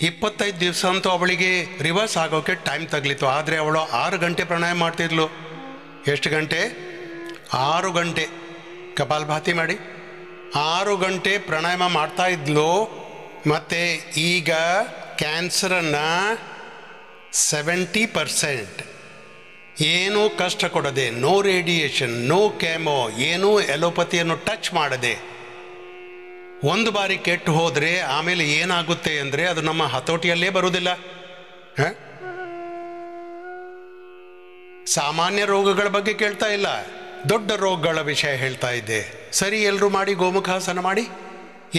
25 ದಿವಸ ಅಂತೂ ಅವಳಿಗೆ ರಿವರ್ಸ್ ಆಗೋಕೆ ಟೈಮ್ ತಗಲಿತ್ತು. ಆದರೆ ಅವಳು 6 ಗಂಟೆ ಪ್ರಾಣಾಯಾಮ ಮಾಡ್ತಿದ್ಲು. ಎಷ್ಟು ಗಂಟೆ? 6 ಗಂಟೆ ಕಪಾಲಭಾತಿ ಮಾಡಿ 6 ಗಂಟೆ ಪ್ರಾಣಾಯಾಮ ಮಾಡ್ತಾ ಇದ್ಲು. ಮತ್ತು ಈಗ ಕ್ಯಾನ್ಸರನ್ನು 70%, ಏನೂ ಕಷ್ಟ ಕೊಡದೆ, ನೋ ರೇಡಿಯೇಷನ್, ನೋ ಕೆಮೋ, ಏನೂ ಎಲೋಪತಿಯನ್ನು ಟಚ್ ಮಾಡದೆ, ಒಂದು ಬಾರಿ ಕೆಟ್ಟು ಹೋದರೆ ಆಮೇಲೆ ಏನಾಗುತ್ತೆ ಅಂದರೆ ಅದು ನಮ್ಮ ಹತೋಟಿಯಲ್ಲೇ ಬರುವುದಿಲ್ಲ. ಸಾಮಾನ್ಯ ರೋಗಗಳ ಬಗ್ಗೆ ಕೇಳ್ತಾ ಇಲ್ಲ, ದೊಡ್ಡ ರೋಗಗಳ ವಿಷಯ ಹೇಳ್ತಾ ಇದ್ದೆ. ಸರಿ, ಎಲ್ಲರೂ ಮಾಡಿ ಗೋಮುಖಾಸನ ಮಾಡಿ.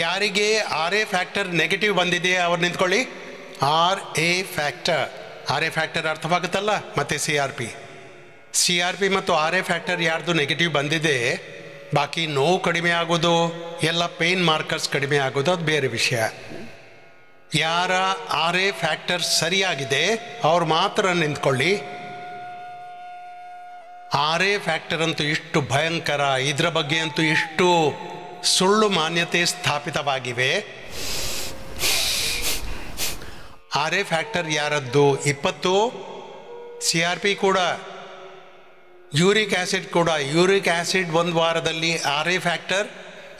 ಯಾರಿಗೆ RA ಫ್ಯಾಕ್ಟರ್ ನೆಗೆಟಿವ್ ಬಂದಿದೆ ಅವ್ರು ನಿಂತ್ಕೊಳ್ಳಿ. RA ಫ್ಯಾಕ್ಟರ್ ಅರ್ಥವಾಗುತ್ತಲ್ಲ. ಮತ್ತು CRP ಮತ್ತು RA ಫ್ಯಾಕ್ಟರ್ ಯಾರ್ದು ನೆಗೆಟಿವ್ ಬಂದಿದೆ, ಬಾಕಿ ನೋವು ಕಡಿಮೆ ಆಗೋದು, ಎಲ್ಲ ಪೇನ್ ಮಾರ್ಕರ್ಸ್ ಕಡಿಮೆ ಆಗೋದು, ಅದು ಬೇರೆ ವಿಷಯ. ಯಾರ RA ಫ್ಯಾಕ್ಟರ್ ಸರಿಯಾಗಿದೆ ಅವ್ರು ಮಾತ್ರ ನಿಂತ್ಕೊಳ್ಳಿ. RA ಫ್ಯಾಕ್ಟರ್ ಅಂತೂ ಇಷ್ಟು ಭಯಂಕರ, ಇದರ ಬಗ್ಗೆ ಅಂತೂ ಇಷ್ಟು ಸುಳ್ಳು ಮಾನ್ಯತೆ ಸ್ಥಾಪಿತವಾಗಿವೆ. RA ಫ್ಯಾಕ್ಟರ್ ಯಾರದ್ದು 20, CRP ಕೂಡ, ಯೂರಿಕ್ ಆ್ಯಸಿಡ್ ಕೂಡ. ಯೂರಿಕ್ ಆ್ಯಸಿಡ್ 1 ವಾರದಲ್ಲಿ, RA ಫ್ಯಾಕ್ಟರ್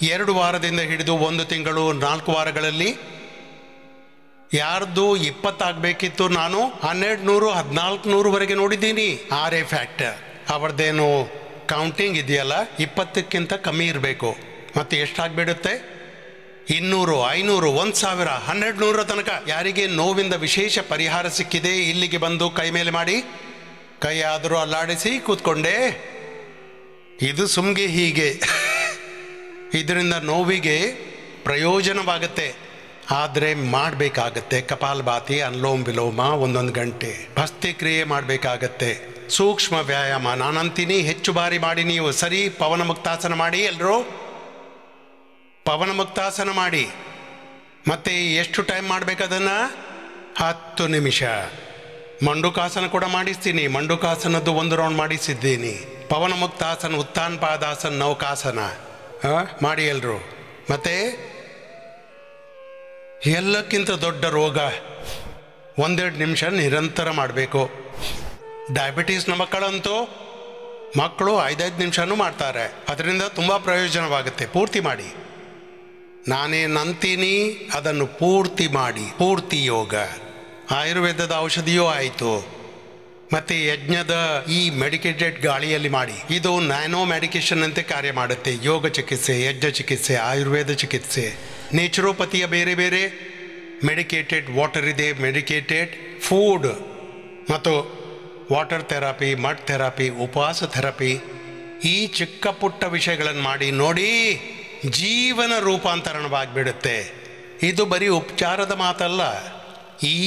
2 ವಾರದಿಂದ ಹಿಡಿದು 1 ತಿಂಗಳು 4 ವಾರಗಳಲ್ಲಿ. ಯಾರ್ದು 20 ಆಗಬೇಕಿತ್ತು, ನಾನು 1200 1400ವರೆಗೆ ನೋಡಿದ್ದೀನಿ RA ಫ್ಯಾಕ್ಟರ್. ಅವ್ರದ್ದೇನು ಕೌಂಟಿಂಗ್ ಇದೆಯಲ್ಲ, 20ಕ್ಕಿಂತ ಕಮ್ಮಿ ಇರಬೇಕು. ಮತ್ತು ಎಷ್ಟಾಗ್ಬಿಡುತ್ತೆ? 200, 500, 1000, 1200 ತನಕ. ಯಾರಿಗೆ ನೋವಿಂದ ವಿಶೇಷ ಪರಿಹಾರ ಸಿಕ್ಕಿದೆ, ಇಲ್ಲಿಗೆ ಬಂದು ಕೈ ಮೇಲೆ ಮಾಡಿ. ಕೈ ಆದರೂ ಅಲ್ಲಾಡಿಸಿ ಕೂತ್ಕೊಂಡೆ. ಇದು ಸುಮ್ಗೆ ಹೀಗೆ. ಇದರಿಂದ ನೋವಿಗೆ ಪ್ರಯೋಜನವಾಗುತ್ತೆ, ಆದರೆ ಮಾಡಬೇಕಾಗತ್ತೆ. ಕಪಾಲಭಾತಿ, ಅನುಲೋಮ ವಿಲೋಮ 1 ಗಂಟೆ, ಭಸ್ತ್ರಿಕ್ರಿಯೆ ಮಾಡಬೇಕಾಗತ್ತೆ, ಸೂಕ್ಷ್ಮ ವ್ಯಾಯಾಮ. ನಾನಂತೀನಿ ಹೆಚ್ಚು ಬಾರಿ ಮಾಡಿ ನೀವು. ಸರಿ, ಪವನ ಮುಕ್ತಾಸನ ಮಾಡಿ. ಎಲ್ಲರೂ ಪವನ ಮುಕ್ತಾಸನ ಮಾಡಿ. ಮತ್ತೆ ಎಷ್ಟು ಟೈಮ್ ಮಾಡಬೇಕದನ್ನು? 10 ನಿಮಿಷ. ಮಂಡುಕಾಸನ ಕೂಡ ಮಾಡಿಸ್ತೀನಿ. ಮಂಡುಕಾಸನದ್ದು 1 ರೌಂಡ್ ಮಾಡಿಸಿದ್ದೀನಿ. ಪವನ ಮುಕ್ತಾಸನ, ಉತ್ಥಾನ ಪಾದಾಸನ, ನೌಕಾಸನ ಮಾಡಿ ಎಲ್ಲರೂ. ಮತ್ತೆ ಎಲ್ಲಕ್ಕಿಂತ ದೊಡ್ಡ ರೋಗ, 1-2 ನಿಮಿಷ ನಿರಂತರ ಮಾಡಬೇಕು. ಡಯಾಬಿಟೀಸ್ನ ಮಕ್ಕಳಂತೂ ಮಕ್ಕಳು 5-5 ನಿಮಿಷನೂ ಮಾಡ್ತಾರೆ. ಅದರಿಂದ ತುಂಬ ಪ್ರಯೋಜನವಾಗುತ್ತೆ. ಪೂರ್ತಿ ಮಾಡಿ. ನಾನೇನಂತೀನಿ ಅದನ್ನು ಪೂರ್ತಿ ಮಾಡಿ. ಪೂರ್ತಿ ಯೋಗ, ಆಯುರ್ವೇದದ ಔಷಧಿಯೂ ಆಯಿತು, ಮತ್ತು ಯಜ್ಞದ ಈ ಮೆಡಿಕೇಟೆಡ್ ಗಾಳಿಯಲ್ಲಿ ಮಾಡಿ. ಇದು ನ್ಯಾನೋ ಮೆಡಿಕೇಶನ್ ಅಂತೆ ಕಾರ್ಯ ಮಾಡುತ್ತೆ. ಯೋಗ ಚಿಕಿತ್ಸೆ, ಯಜ್ಞ ಚಿಕಿತ್ಸೆ, ಆಯುರ್ವೇದ ಚಿಕಿತ್ಸೆ, ನೇಚುರೋಪತಿಯ ಬೇರೆ ಬೇರೆ ಮೆಡಿಕೇಟೆಡ್ ವಾಟರ್ ಇದೆ, ಮೆಡಿಕೇಟೆಡ್ ಫುಡ್, ಮತ್ತು ವಾಟರ್ ಥೆರಪಿ, ಮಡ್ ಥೆರಪಿ, ಉಪವಾಸ ಥೆರಪಿ. ಈ ಚಿಕ್ಕ ಪುಟ್ಟ ವಿಷಯಗಳನ್ನು ಮಾಡಿ ನೋಡಿ, ಜೀವನ ರೂಪಾಂತರಣವಾಗಿಬಿಡುತ್ತೆ. ಇದು ಬರೀ ಉಪಚಾರದ ಮಾತಲ್ಲ. ಈ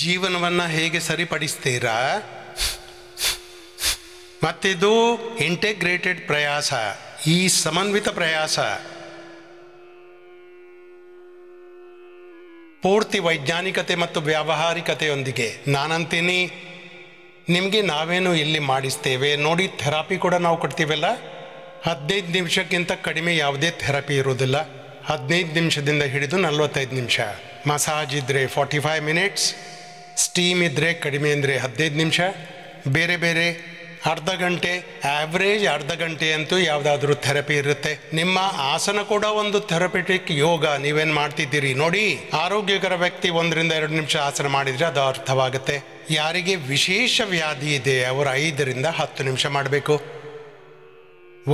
ಜೀವನವನ್ನು ಹೇಗೆ ಸರಿಪಡಿಸ್ತೀರಾ? ಮತ್ತಿದು ಇಂಟೆಗ್ರೇಟೆಡ್ ಪ್ರಯಾಸ, ಈ ಸಮನ್ವಿತ ಪ್ರಯಾಸ. ಪೂರ್ತಿ ವೈಜ್ಞಾನಿಕತೆ ಮತ್ತು ವ್ಯಾವಹಾರಿಕತೆಯೊಂದಿಗೆ. ನಾನಂತೀನಿ ನಿಮಗೆ ನಾವೇನು ಇಲ್ಲಿ ಮಾಡಿಸ್ತೇವೆ ನೋಡಿ. ಥೆರಪಿ ಕೂಡ ನಾವು ಕೊಡ್ತೀವಲ್ಲ, 15 ನಿಮಿಷಕ್ಕಿಂತ ಕಡಿಮೆ ಯಾವುದೇ ಥೆರಪಿ ಇರೋದಿಲ್ಲ. 15 ನಿಮಿಷದಿಂದ ಹಿಡಿದು 45 ನಿಮಿಷ. ಮಸಾಜ್ ಇದ್ದರೆ 45 ಮಿನಿಟ್ಸ್, ಸ್ಟೀಮ್ ಇದ್ದರೆ ಕಡಿಮೆ ಅಂದರೆ 15 ನಿಮಿಷ, ಬೇರೆ ಬೇರೆ ಅರ್ಧ ಗಂಟೆ, ಆವ್ರೇಜ್ ಅರ್ಧ ಗಂಟೆ ಅಂತೂ ಯಾವುದಾದ್ರೂ ಥೆರಪಿ ಇರುತ್ತೆ. ನಿಮ್ಮ ಆಸನ ಕೂಡ ಒಂದು ಥೆರಪಿಟಿಕ್ ಯೋಗ. ನೀವೇನು ಮಾಡ್ತಿದ್ದೀರಿ ನೋಡಿ. ಆರೋಗ್ಯಕರ ವ್ಯಕ್ತಿ 1 ರಿಂದ 2 ನಿಮಿಷ ಆಸನ ಮಾಡಿದರೆ ಅದು ಅರ್ಥವಾಗುತ್ತೆ. ಯಾರಿಗೆ ವಿಶೇಷ ವ್ಯಾಧಿ ಇದೆ ಅವರು 5 ರಿಂದ 10 ನಿಮಿಷ ಮಾಡಬೇಕು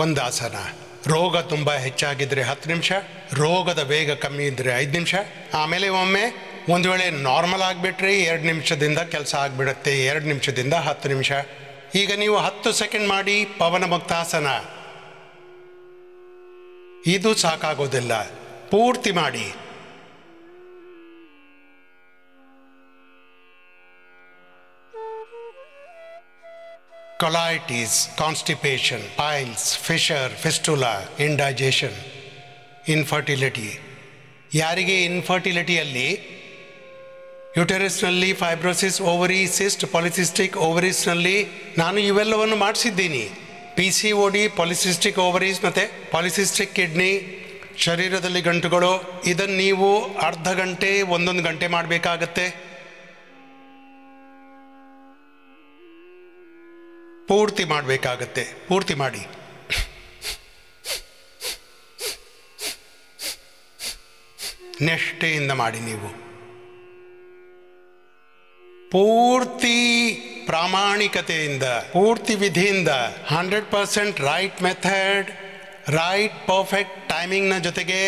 ಒಂದು ಆಸನ. ರೋಗ ತುಂಬ ಹೆಚ್ಚಾಗಿದ್ದರೆ 10 ನಿಮಿಷ, ರೋಗದ ವೇಗ ಕಮ್ಮಿ ಇದ್ದರೆ 5 ನಿಮಿಷ. ಆಮೇಲೆ ಒಮ್ಮೆ ಒಂದು ವೇಳೆ ನಾರ್ಮಲ್ ಆಗಿಬಿಟ್ರೆ 2 ನಿಮಿಷದಿಂದ ಕೆಲಸ ಆಗಿಬಿಡುತ್ತೆ. 2 ನಿಮಿಷದಿಂದ 10 ನಿಮಿಷ. ಈಗ ನೀವು 10 ಸೆಕೆಂಡ್ ಮಾಡಿ ಪವನ ಮುಕ್ತಾಸನ. ಇದು ಸಾಕಾಗೋದಿಲ್ಲ, ಪೂರ್ತಿ ಮಾಡಿ. Colitis, constipation, piles, Fisher, fistula, indigestion, infertility. ಯಾರಿಗೆ ಇನ್ಫರ್ಟಿಲಿಟಿಯಲ್ಲಿ ಯುಟೆರಸ್ನಲ್ಲಿ ಫೈಬ್ರೋಸಿಸ್, ಓವರಿ ಸಿಸ್ಟ್, ಪಾಲಿಸಿಸ್ಟಿಕ್ ಓವರೀಸ್ನಲ್ಲಿ ನಾನು ಇವೆಲ್ಲವನ್ನು ಮಾಡಿಸಿದ್ದೀನಿ. PCOD, ಪಾಲಿಸಿಸ್ಟಿಕ್ ಓವರೀಸ್ ಮತ್ತು ಪಾಲಿಸಿಸ್ಟಿಕ್ ಕಿಡ್ನಿ, ಶರೀರದಲ್ಲಿ ಗಂಟುಗಳು, ಇದನ್ನು ನೀವು ಅರ್ಧ ಗಂಟೆ 1 ಗಂಟೆ ಮಾಡಬೇಕಾಗತ್ತೆ. ಪೂರ್ತಿ ಮಾಡಬೇಕಾಗತ್ತೆ. ಪೂರ್ತಿ ಮಾಡಿ. ನಿಷ್ಠೆಯಿಂದ ಮಾಡಿ. ನೀವು ಪೂರ್ತಿ ಪ್ರಾಮಾಣಿಕತೆಯಿಂದ, ಪೂರ್ತಿ ವಿಧಿಯಿಂದ, 100% ರೈಟ್ ಮೆಥಡ್, ರೈಟ್ ಪರ್ಫೆಕ್ಟ್ ಟೈಮಿಂಗ್ನ ಜೊತೆಗೆ.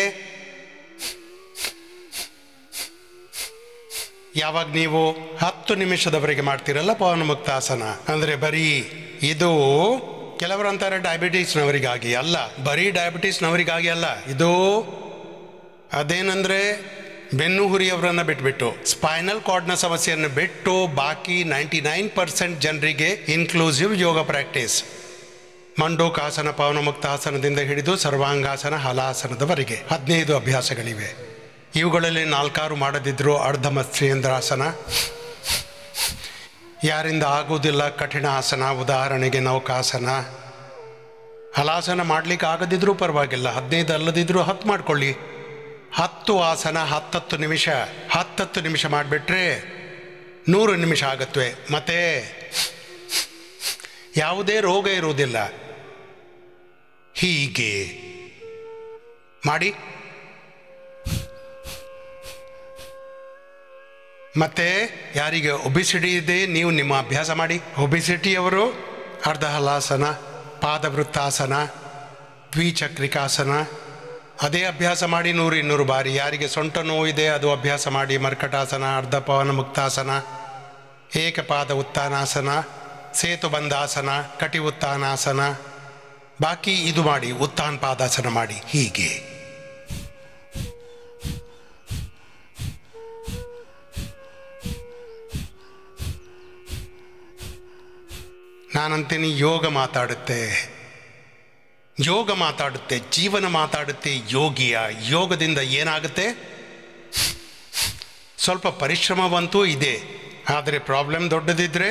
ಯಾವಾಗ ನೀವು 10 ನಿಮಿಷದವರೆಗೆ ಮಾಡ್ತೀರಲ್ಲ ಪವನ ಮುಕ್ತಾಸನ, ಅಂದರೆ ಬರೀ ಇದು ಕೆಲವರಂತಾರೆ ಡಯಾಬಿಟೀಸ್ನವರಿಗಾಗಿ ಅಲ್ಲ, ಬರೀ ಡಯಾಬಿಟೀಸ್ನವರಿಗಾಗಿ ಅಲ್ಲ. ಇದು ಅದೇನೆಂದರೆ ಬೆನ್ನು ಹುರಿಯವರನ್ನು ಬಿಟ್ಬಿಟ್ಟು, ಸ್ಪೈನಲ್ ಕಾರ್ಡ್ನ ಸಮಸ್ಯೆಯನ್ನು ಬಿಟ್ಟು ಬಾಕಿ 99% ಜನರಿಗೆ ಇನ್ಕ್ಲೂಸಿವ್ ಯೋಗ ಪ್ರಾಕ್ಟೀಸ್. ಮಂಡೂಕಾಸನ, ಪವನ ಮುಕ್ತಾಸನದಿಂದ ಹಿಡಿದು ಸರ್ವಾಂಗಾಸನ, ಹಲಾಸನದವರೆಗೆ 15 ಅಭ್ಯಾಸಗಳಿವೆ. ಇವುಗಳಲ್ಲಿ 4 ಮಾಡದಿದ್ದರೂ ಅರ್ಧಮತ್ಸ್ಯೇಂದ್ರಾಸನ. ಯಾರಿಂದ ಆಗುವುದಿಲ್ಲ ಕಠಿಣ ಆಸನ, ಉದಾಹರಣೆಗೆ ನೌಕಾಸನ. ಹಲಾಸನ ಮಾಡಲಿಕ್ಕೆ ಆಗದಿದ್ರೂ ಪರವಾಗಿಲ್ಲ, 15 ಅಲ್ಲದಿದ್ದರೂ 10 ಮಾಡಿಕೊಳ್ಳಿ. 10 ಆಸನ 10 ನಿಮಿಷ, 10 ನಿಮಿಷ ಮಾಡಿಬಿಟ್ರೆ 100 ನಿಮಿಷ ಆಗುತ್ತವೆ. ಮತ್ತೆ ಯಾವುದೇ ರೋಗ ಇರುವುದಿಲ್ಲ. ಹೀಗೆ ಮಾಡಿ. ಮತ್ತೆ ಯಾರಿಗೆ ಒಬಿಸಿಟಿ ಇದೆ ನೀವು ನಿಮ್ಮ ಅಭ್ಯಾಸ ಮಾಡಿ. ಒಬಿಸಿಟಿಯವರು ಅರ್ಧ ಹಲಾಸನ, ಪಾದವೃತ್ತಾಸನ, ದ್ವಿಚಕ್ರಿಕಾಸನ ಅದೇ ಅಭ್ಯಾಸ ಮಾಡಿ 100-200 ಬಾರಿ. ಯಾರಿಗೆ ಸೊಂಟ ನೋವಿದೆ ಅದು ಅಭ್ಯಾಸ ಮಾಡಿ. ಮರ್ಕಟಾಸನ, ಅರ್ಧ ಪವನ ಮುಕ್ತಾಸನ, ಏಕಪಾದ ಉತ್ಥಾನಾಸನ, ಸೇತುಬಂಧಾಸನ, ಕಟಿ ಉತ್ಥಾನಾಸನ. ಬಾಕಿ ಇದು ಮಾಡಿ, ಉತ್ಥಾನ ಪಾದಾಸನ ಮಾಡಿ. ಹೀಗೆ ನಾನಂತೀನಿ ಯೋಗ ಮಾತಾಡುತ್ತೆ, ಯೋಗ ಮಾತಾಡುತ್ತೆ, ಜೀವನ ಮಾತಾಡುತ್ತೆ. ಯೋಗಿಯ ಯೋಗದಿಂದ ಏನಾಗುತ್ತೆ? ಸ್ವಲ್ಪ ಪರಿಶ್ರಮವಂತೂ ಇದೆ, ಆದರೆ ಪ್ರಾಬ್ಲಮ್ ದೊಡ್ಡದಿದ್ದರೆ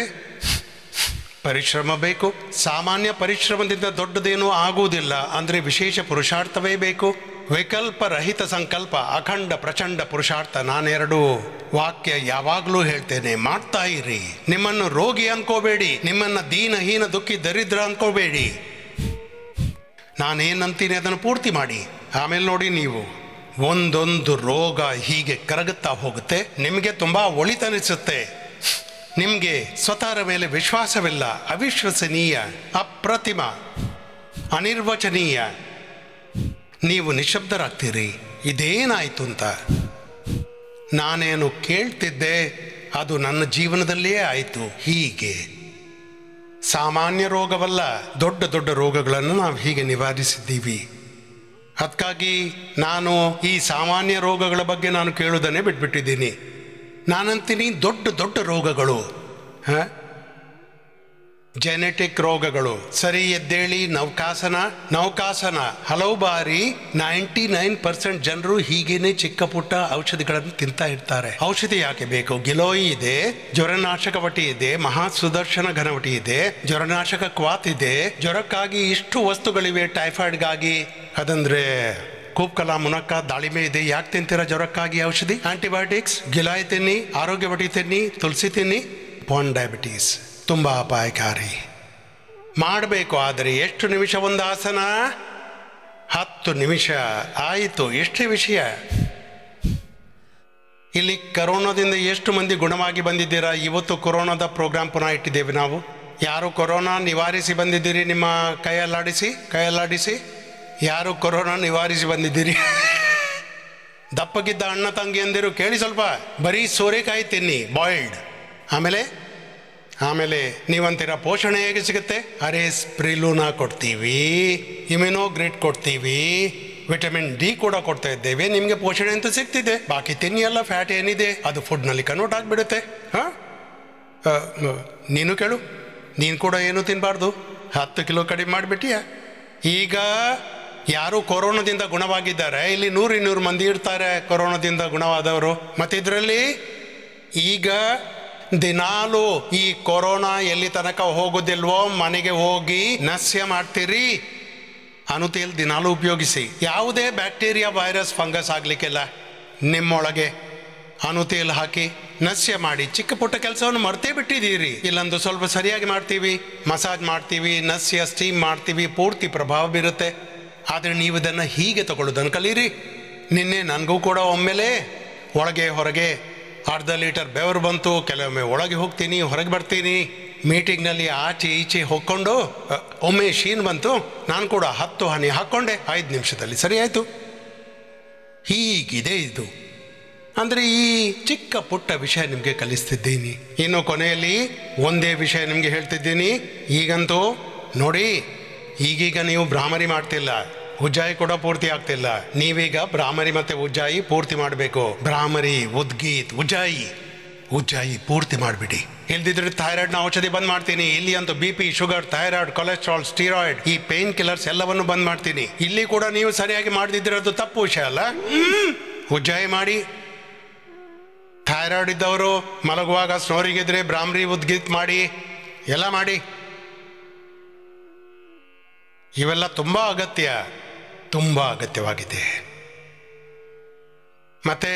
ಪರಿಶ್ರಮ ಬೇಕು. ಸಾಮಾನ್ಯ ಪರಿಶ್ರಮದಿಂದ ದೊಡ್ಡದೇನೂ ಆಗುವುದಿಲ್ಲ, ಅಂದರೆ ವಿಶೇಷ ಪುರುಷಾರ್ಥವೇ ಬೇಕು. ವಿಕಲ್ಪ ರಹಿತ ಸಂಕಲ್ಪ, ಅಖಂಡ ಪ್ರಚಂಡ ಪುರುಷಾರ್ಥ. ನಾನೆರಡು ವಾಕ್ಯ ಯಾವಾಗಲೂ ಹೇಳ್ತೇನೆ, ಮಾಡ್ತಾ ಇರಿ. ನಿಮ್ಮನ್ನು ರೋಗಿ ಅನ್ಕೋಬೇಡಿ, ನಿಮ್ಮನ್ನು ದೀನಹೀನ ದುಃಖಿ ದರಿದ್ರ ಅನ್ಕೋಬೇಡಿ. ನಾನೇನಂತೀನಿ ಅದನ್ನು ಪೂರ್ತಿ ಮಾಡಿ. ಆಮೇಲೆ ನೋಡಿ, ನೀವು ಒಂದೊಂದು ರೋಗ ಹೀಗೆ ಕರಗುತ್ತಾ ಹೋಗುತ್ತೆ. ನಿಮಗೆ ತುಂಬ ಒಳಿತನಿಸುತ್ತೆ. ನಿಮಗೆ ಸ್ವತಃ ಮೇಲೆ ವಿಶ್ವಾಸವಿಲ್ಲ, ಅವಿಶ್ವಸನೀಯ, ಅಪ್ರತಿಮ, ಅನಿರ್ವಚನೀಯ. ನೀವು ನಿಶಬ್ದರಾಗ್ತೀರಿ, ಇದೇನಾಯಿತು ಅಂತ. ನಾನೇನು ಕೇಳ್ತಿದ್ದೆ ಅದು ನನ್ನ ಜೀವನದಲ್ಲಿಯೇ ಆಯಿತು. ಹೀಗೆ ಸಾಮಾನ್ಯ ರೋಗವಲ್ಲ, ದೊಡ್ಡ ದೊಡ್ಡ ರೋಗಗಳನ್ನು ನಾವು ಹೀಗೆ ನಿವಾರಿಸಿದ್ದೀವಿ. ಅದಕ್ಕಾಗಿ ನಾನು ಈ ಸಾಮಾನ್ಯ ರೋಗಗಳ ಬಗ್ಗೆ ನಾನು ಕೇಳುವುದನ್ನೇ ಬಿಟ್ಬಿಟ್ಟಿದ್ದೀನಿ. ನಾನಂತೀನಿ ದೊಡ್ಡ ದೊಡ್ಡ ರೋಗಗಳು, ಜೆನೆಟಿಕ್ ರೋಗಗಳು. ಸರಿ ಎದ್ದೇಳಿ ನೌಕಾಸನ ಹಲವು ಬಾರಿ 99% ಜನರು ಹೀಗೇನೆ ಚಿಕ್ಕ ಪುಟ್ಟ ಔಷಧಿಗಳನ್ನು ತಿಂತಾ ಇರ್ತಾರೆ. ಔಷಧಿ ಯಾಕೆ ಬೇಕು? ಗಿಲೋಯಿ ಇದೆ, ಜ್ವರನಾಶಕ ವಟಿ ಇದೆ, ಮಹಾ ಸುದರ್ಶನ ಘನವಟಿ ಇದೆ, ಜ್ವರನಾಶಕ ಕ್ವಾತ್ ಇದೆ. ಜ್ವರಕ್ಕಾಗಿ ಇಷ್ಟು ವಸ್ತುಗಳಿವೆ. ಟೈಫಾಯ್ಡ್ಗಾಗಿ ಅದಂದ್ರೆ ಕೂಪ್ಕಲ, ಮುನಕ್ಕ, ದಾಳಿಮೆ ಇದೆ. ಯಾಕೆ ತಿಂತೀರಾ ಜ್ವರಕ್ಕಾಗಿ ಔಷಧಿ? ಆಂಟಿಬಯೋಟಿಕ್ಸ್. ಗಿಲಾಯಿ ತಿನ್ನಿ, ಆರೋಗ್ಯ ವಟಿ ತಿನ್ನಿ, ತುಳಸಿ ತಿನ್ನಿ. ಪಾನ್ ಡಯಾಬಿಟೀಸ್ ತುಂಬ ಅಪಾಯಕಾರಿ. ಮಾಡಬೇಕು. ಆದರೆ ಎಷ್ಟು ನಿಮಿಷ ಒಂದು ಆಸನ? 10 ನಿಮಿಷ. ಆಯಿತು. ಎಷ್ಟೇ ವಿಷಯ. ಇಲ್ಲಿ ಕೊರೋನಾದಿಂದ ಎಷ್ಟು ಮಂದಿ ಗುಣವಾಗಿ ಬಂದಿದ್ದೀರಾ? ಇವತ್ತು ಕೊರೋನಾದ ಪ್ರೋಗ್ರಾಮ್ ಪುನಃ ಇಟ್ಟಿದ್ದೇವೆ ನಾವು. ಯಾರು ಕೊರೋನಾ ನಿವಾರಿಸಿ ಬಂದಿದ್ದೀರಿ? ನಿಮ್ಮ ಕೈಯಲ್ಲಾಡಿಸಿ. ಯಾರು ಕೊರೋನಾ ನಿವಾರಿಸಿ ಬಂದಿದ್ದೀರಿ? ದಪ್ಪಗಿದ್ದ ಅಣ್ಣ ತಂಗಿಯಂದಿರು ಕೇಳಿ ಸ್ವಲ್ಪ. ಬರೀ ಸೋರೆಕಾಯಿ ತಿನ್ನಿ, ಬಾಯ್ಲ್ಡ್. ಆಮೇಲೆ ನೀವಂತೀರ ಪೋಷಣೆ ಹೇಗೆ ಸಿಗುತ್ತೆ? ಅರೆ ಸ್ಪ್ರಿಲೂನಾ ಕೊಡ್ತೀವಿ, ಇಮ್ಯುನೋಗ್ರಿಡ್ ಕೊಡ್ತೀವಿ, ವಿಟಮಿನ್ ಡಿ ಕೂಡ ಕೊಡ್ತಾ ಇದ್ದೇವೆ. ನಿಮಗೆ ಪೋಷಣೆ ಅಂತ ಸಿಗ್ತಿದೆ. ಬಾಕಿ ತಿನ್ನಿ. ಎಲ್ಲ ಫ್ಯಾಟ್ ಏನಿದೆ ಅದು ಫುಡ್ನಲ್ಲಿ ಕನ್ವರ್ಟ್ ಆಗಿಬಿಡುತ್ತೆ. ನೀನು ಕೇಳು, ನೀನು ಕೂಡ ಏನು ತಿನ್ನಬಾರ್ದು. 10 ಕಿಲೋ ಕಡಿಮೆ ಮಾಡಿಬಿಟ್ಟಿಯ. ಈಗ ಯಾರು ಕೊರೋನಾದಿಂದ ಗುಣವಾಗಿದ್ದಾರೆ? ಇಲ್ಲಿ 100-200 ಮಂದಿ ಇರ್ತಾರೆ ಕೊರೋನಾದಿಂದ ಗುಣವಾದವರು. ಮತ್ತು ಇದರಲ್ಲಿ ಈಗ ದಿನಾಲು ಈ ಕೊರೋನಾ ಎಲ್ಲಿ ತನಕ ಹೋಗೋದಿಲ್ವೋ ಮನೆಗೆ ಹೋಗಿ ನಸ್ಯ ಮಾಡ್ತೀರಿ. ಅನುತೇಲ್ ದಿನಾಲು ಉಪಯೋಗಿಸಿ. ಯಾವುದೇ ಬ್ಯಾಕ್ಟೀರಿಯಾ, ವೈರಸ್, ಫಂಗಸ್ ಆಗಲಿಕ್ಕಿಲ್ಲ. ನಿಮ್ಮೊಳಗೆ ಅನುತೇಲ್ ಹಾಕಿ ನಸ್ಯ ಮಾಡಿ. ಚಿಕ್ಕ ಪುಟ್ಟ ಕೆಲಸವನ್ನು ಮರ್ತೇ ಬಿಟ್ಟಿದ್ದೀರಿ. ಇಲ್ಲೊಂದು ಸ್ವಲ್ಪ ಸರಿಯಾಗಿ ಮಾಡ್ತೀವಿ, ಮಸಾಜ್ ಮಾಡ್ತೀವಿ, ನಸ್ಯ ಸ್ಟೀಮ್ ಮಾಡ್ತೀವಿ, ಪೂರ್ತಿ ಪ್ರಭಾವ ಬೀರುತ್ತೆ. ಆದರೆ ನೀವು ಇದನ್ನು ಹೀಗೆ ತಗೊಳ್ಳೋದನ್ನು ಕಲೀರಿ. ನಿನ್ನೆ ನನಗೂ ಕೂಡ ಒಮ್ಮೆಲೆ ಒಳಗೆ ಹೊರಗೆ ಅರ್ಧ ಲೀಟರ್ ಬೆವರು ಬಂತು. ಕೆಲವೊಮ್ಮೆ ಒಳಗೆ ಹೋಗ್ತೀನಿ, ಹೊರಗೆ ಬರ್ತೀನಿ. ಮೀಟಿಂಗ್ನಲ್ಲಿ ಆಚೆ ಈಚೆ ಹೋಗ್ಕೊಂಡು ಒಮ್ಮೆ ಶೀನ್ ಬಂತು. ನಾನು ಕೂಡ 10 ಹನಿ ಹಾಕ್ಕೊಂಡೆ. 5 ನಿಮಿಷದಲ್ಲಿ ಸರಿ ಆಯಿತು. ಹೀಗಿದೆ ಇದು. ಅಂದರೆ ಈ ಚಿಕ್ಕ ಪುಟ್ಟ ವಿಷಯ ನಿಮಗೆ ಕಲಿಸ್ತಿದ್ದೀನಿ. ಇನ್ನು ಕೊನೆಯಲ್ಲಿ ಒಂದೇ ವಿಷಯ ನಿಮಗೆ ಹೇಳ್ತಿದ್ದೀನಿ. ಈಗಂತೂ ನೋಡಿ, ಈಗೀಗ ನೀವು ಭ್ರಾಮರಿ ಮಾಡ್ತಿಲ್ಲ, ಉಜ್ಜಾಯಿ ಕೂಡ ಪೂರ್ತಿ ಆಗ್ತಿಲ್ಲ. ನೀವೀಗ ಭ್ರಾಮರಿ ಮತ್ತು ಉಜ್ಜಾಯಿ ಪೂರ್ತಿ ಮಾಡಬೇಕು. ಭ್ರಾಮರಿ, ಉದ್ಗೀತ್, ಉಜ್ಜಾಯಿ ಪೂರ್ತಿ ಮಾಡಿಬಿಡಿ. ಇಲ್ದಿದ್ರೆ ಥೈರಾಯ್ಡ್ನ ಔಷಧಿ ಬಂದ್ ಮಾಡ್ತೀನಿ. ಇಲ್ಲಿ ಅಂತೂ BP, sugar, thyroid, cholesterol, steroid, ಈ ಪೇನ್ ಕಿಲ್ಲರ್ಸ್ ಎಲ್ಲವನ್ನು ಬಂದ್ ಮಾಡ್ತೀನಿ. ಇಲ್ಲಿ ಕೂಡ ನೀವು ಸರಿಯಾಗಿ ಮಾಡದಿದ್ರೆ ಅದು ತಪ್ಪು ವಿಷಯ ಅಲ್ಲ. ಉಜ್ಜಾಯಿ ಮಾಡಿ. ಥೈರಾಯ್ಡ್ ಇದ್ದವರು ಮಲಗುವಾಗ ಸ್ನೋರಿಂಗಿದ್ರೆ ಭ್ರಾಮರಿ, ಉದ್ಗೀತ್ ಮಾಡಿ. ಎಲ್ಲ ಮಾಡಿ. ಇವೆಲ್ಲ ತುಂಬ ಅಗತ್ಯವಾಗಿದೆ. ಮತ್ತೆ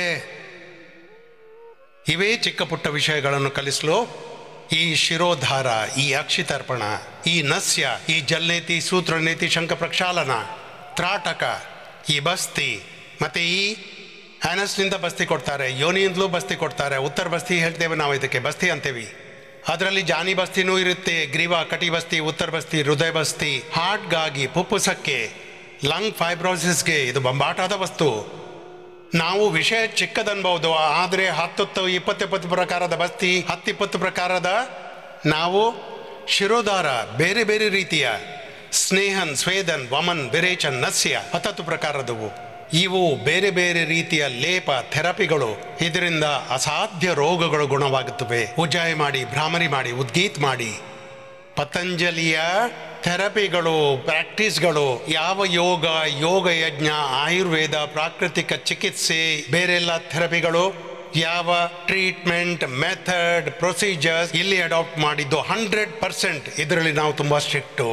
ಇವೇ ಚಿಕ್ಕ ಪುಟ್ಟ ವಿಷಯಗಳನ್ನು ಕಲಿಸಲು ಈ ಶಿರೋಧಾರ, ಈ ಅಕ್ಷಿತರ್ಪಣ, ಈ ನಸ್ಯ, ಈ ಜಲ್ನೇತಿ, ಸೂತ್ರನೇತಿ, ಶಂಖ ಪ್ರಕ್ಷಾಲನ, ತ್ರಾಟಕ, ಈ ಬಸ್ತಿ, ಮತ್ತೆ ಈ ಹ್ಯಾನಸ್ನಿಂದ ಬಸ್ತಿ ಕೊಡ್ತಾರೆ, ಯೋನಿಯಿಂದಲೂ ಬಸ್ತಿ ಕೊಡ್ತಾರೆ. ಉತ್ತರ ಬಸ್ತಿ ಹೇಳ್ತೇವೆ ನಾವು, ಇದಕ್ಕೆ ಬಸ್ತಿ ಅಂತೇವಿ. ಅದರಲ್ಲಿ ಜಾನಿ ಬಸ್ತಿನೂ ಇರುತ್ತೆ. ಗ್ರೀವ, ಕಟಿ ಬಸ್ತಿ, ಉತ್ತರ ಬಸ್ತಿ, ಹೃದಯ ಬಸ್ತಿ. ಹಾರ್ಟ್ಗಾಗಿ, ಪುಪ್ಪುಸಕ್ಕೆ, ಲಂಗ್ ಫೈಬ್ರೋಸಿಸ್ಗೆ ಇದು ಬಂಬಾಟಾದ ವಸ್ತು. ನಾವು ವಿಷಯ ಚಿಕ್ಕದನ್ಬಹುದು, ಆದರೆ 10-20 ಪ್ರಕಾರದ ಬಸ್ತಿ, 10-20 ಪ್ರಕಾರದ ನಾವು ಶಿರೋಧಾರ, ಬೇರೆ ಬೇರೆ ರೀತಿಯ ಸ್ನೇಹನ್, ಸ್ವೇದನ್, ವಮನ್, ವಿರೇಚನ್, ನಸ್ಯ 10 ಪ್ರಕಾರದವು. ಇವು ಬೇರೆ ಬೇರೆ ರೀತಿಯ ಲೇಪ, ಥೆರಪಿಗಳು. ಇದರಿಂದ ಅಸಾಧ್ಯ ರೋಗಗಳು ಗುಣವಾಗುತ್ತವೆ. ಉಜ್ಜಾಯಿ ಮಾಡಿ, ಭ್ರಾಮರಿ ಮಾಡಿ, ಉದ್ಗೀತ್ ಮಾಡಿ. ಪತಂಜಲಿಯ ಥೆರಪಿಗಳು, ಪ್ರಾಕ್ಟೀಸ್ಗಳು, ಯಾವ ಯೋಗ ಯಜ್ಞ, ಆಯುರ್ವೇದ, ಪ್ರಾಕೃತಿಕ ಚಿಕಿತ್ಸೆ, ಬೇರೆಲ್ಲ ಥೆರಪಿಗಳು, ಯಾವ ಟ್ರೀಟ್ಮೆಂಟ್, ಮೆಥಡ್, ಪ್ರೊಸೀಜರ್ಸ್ ಇಲ್ಲಿ ಅಡಾಪ್ಟ್ ಮಾಡಿದ್ದು 100%. ಇದರಲ್ಲಿ ನಾವು ತುಂಬ ಸ್ಟ್ರಿಕ್ಟು.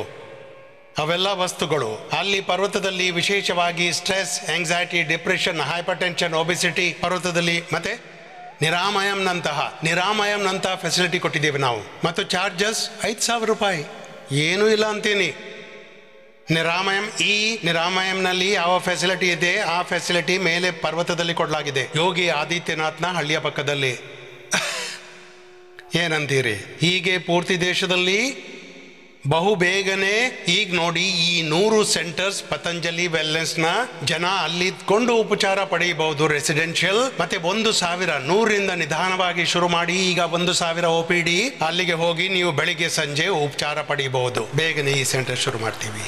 ಅವೆಲ್ಲ ವಸ್ತುಗಳು ಅಲ್ಲಿ ಪರ್ವತದಲ್ಲಿ ವಿಶೇಷವಾಗಿ stress, anxiety, depression, hypertension, obesity ಪರ್ವತದಲ್ಲಿ. ಮತ್ತೆ ನಿರಾಮಯಂನಂತಹ ಫೆಸಿಲಿಟಿ ಕೊಟ್ಟಿದ್ದೇವೆ ನಾವು. ಮತ್ತು ಚಾರ್ಜಸ್ 5,000 ರೂಪಾಯಿ. ಏನೂ ಇಲ್ಲ ಅಂತೀನಿ. ನಿರಾಮಯಂನಲ್ಲಿ ಯಾವ ಫೆಸಿಲಿಟಿ ಇದೆ ಆ ಫೆಸಿಲಿಟಿ ಮೇಲೆ ಪರ್ವತದಲ್ಲಿ ಕೊಡಲಾಗಿದೆ. ಯೋಗಿ ಆದಿತ್ಯನಾಥ್ನ ಹಳ್ಳಿಯ ಪಕ್ಕದಲ್ಲಿ. ಏನಂತೀರಿ? ಹೀಗೆ ಪೂರ್ತಿ ದೇಶದಲ್ಲಿ ಬಹು ಬೇಗನೆ ಈಗ ನೋಡಿ ಈ 100 ಸೆಂಟರ್ಸ್ ಪತಂಜಲಿ ವೆಲ್ನೆಸ್ನ ಜನ ಅಲ್ಲಿದ್ಕೊಂಡು ಉಪಚಾರ ಪಡೆಯಬಹುದು. ರೆಸಿಡೆನ್ಷಿಯಲ್. ಮತ್ತೆ 1,000 100ರಿಂದ ನಿಧಾನವಾಗಿ ಶುರು ಮಾಡಿ ಈಗ 1,000 OPD. ಅಲ್ಲಿಗೆ ಹೋಗಿ ನೀವು ಬೆಳಿಗ್ಗೆ ಸಂಜೆ ಉಪಚಾರ ಪಡೆಯಬಹುದು. ಬೇಗನೆ ಈ ಸೆಂಟರ್ ಶುರು ಮಾಡ್ತೀವಿ.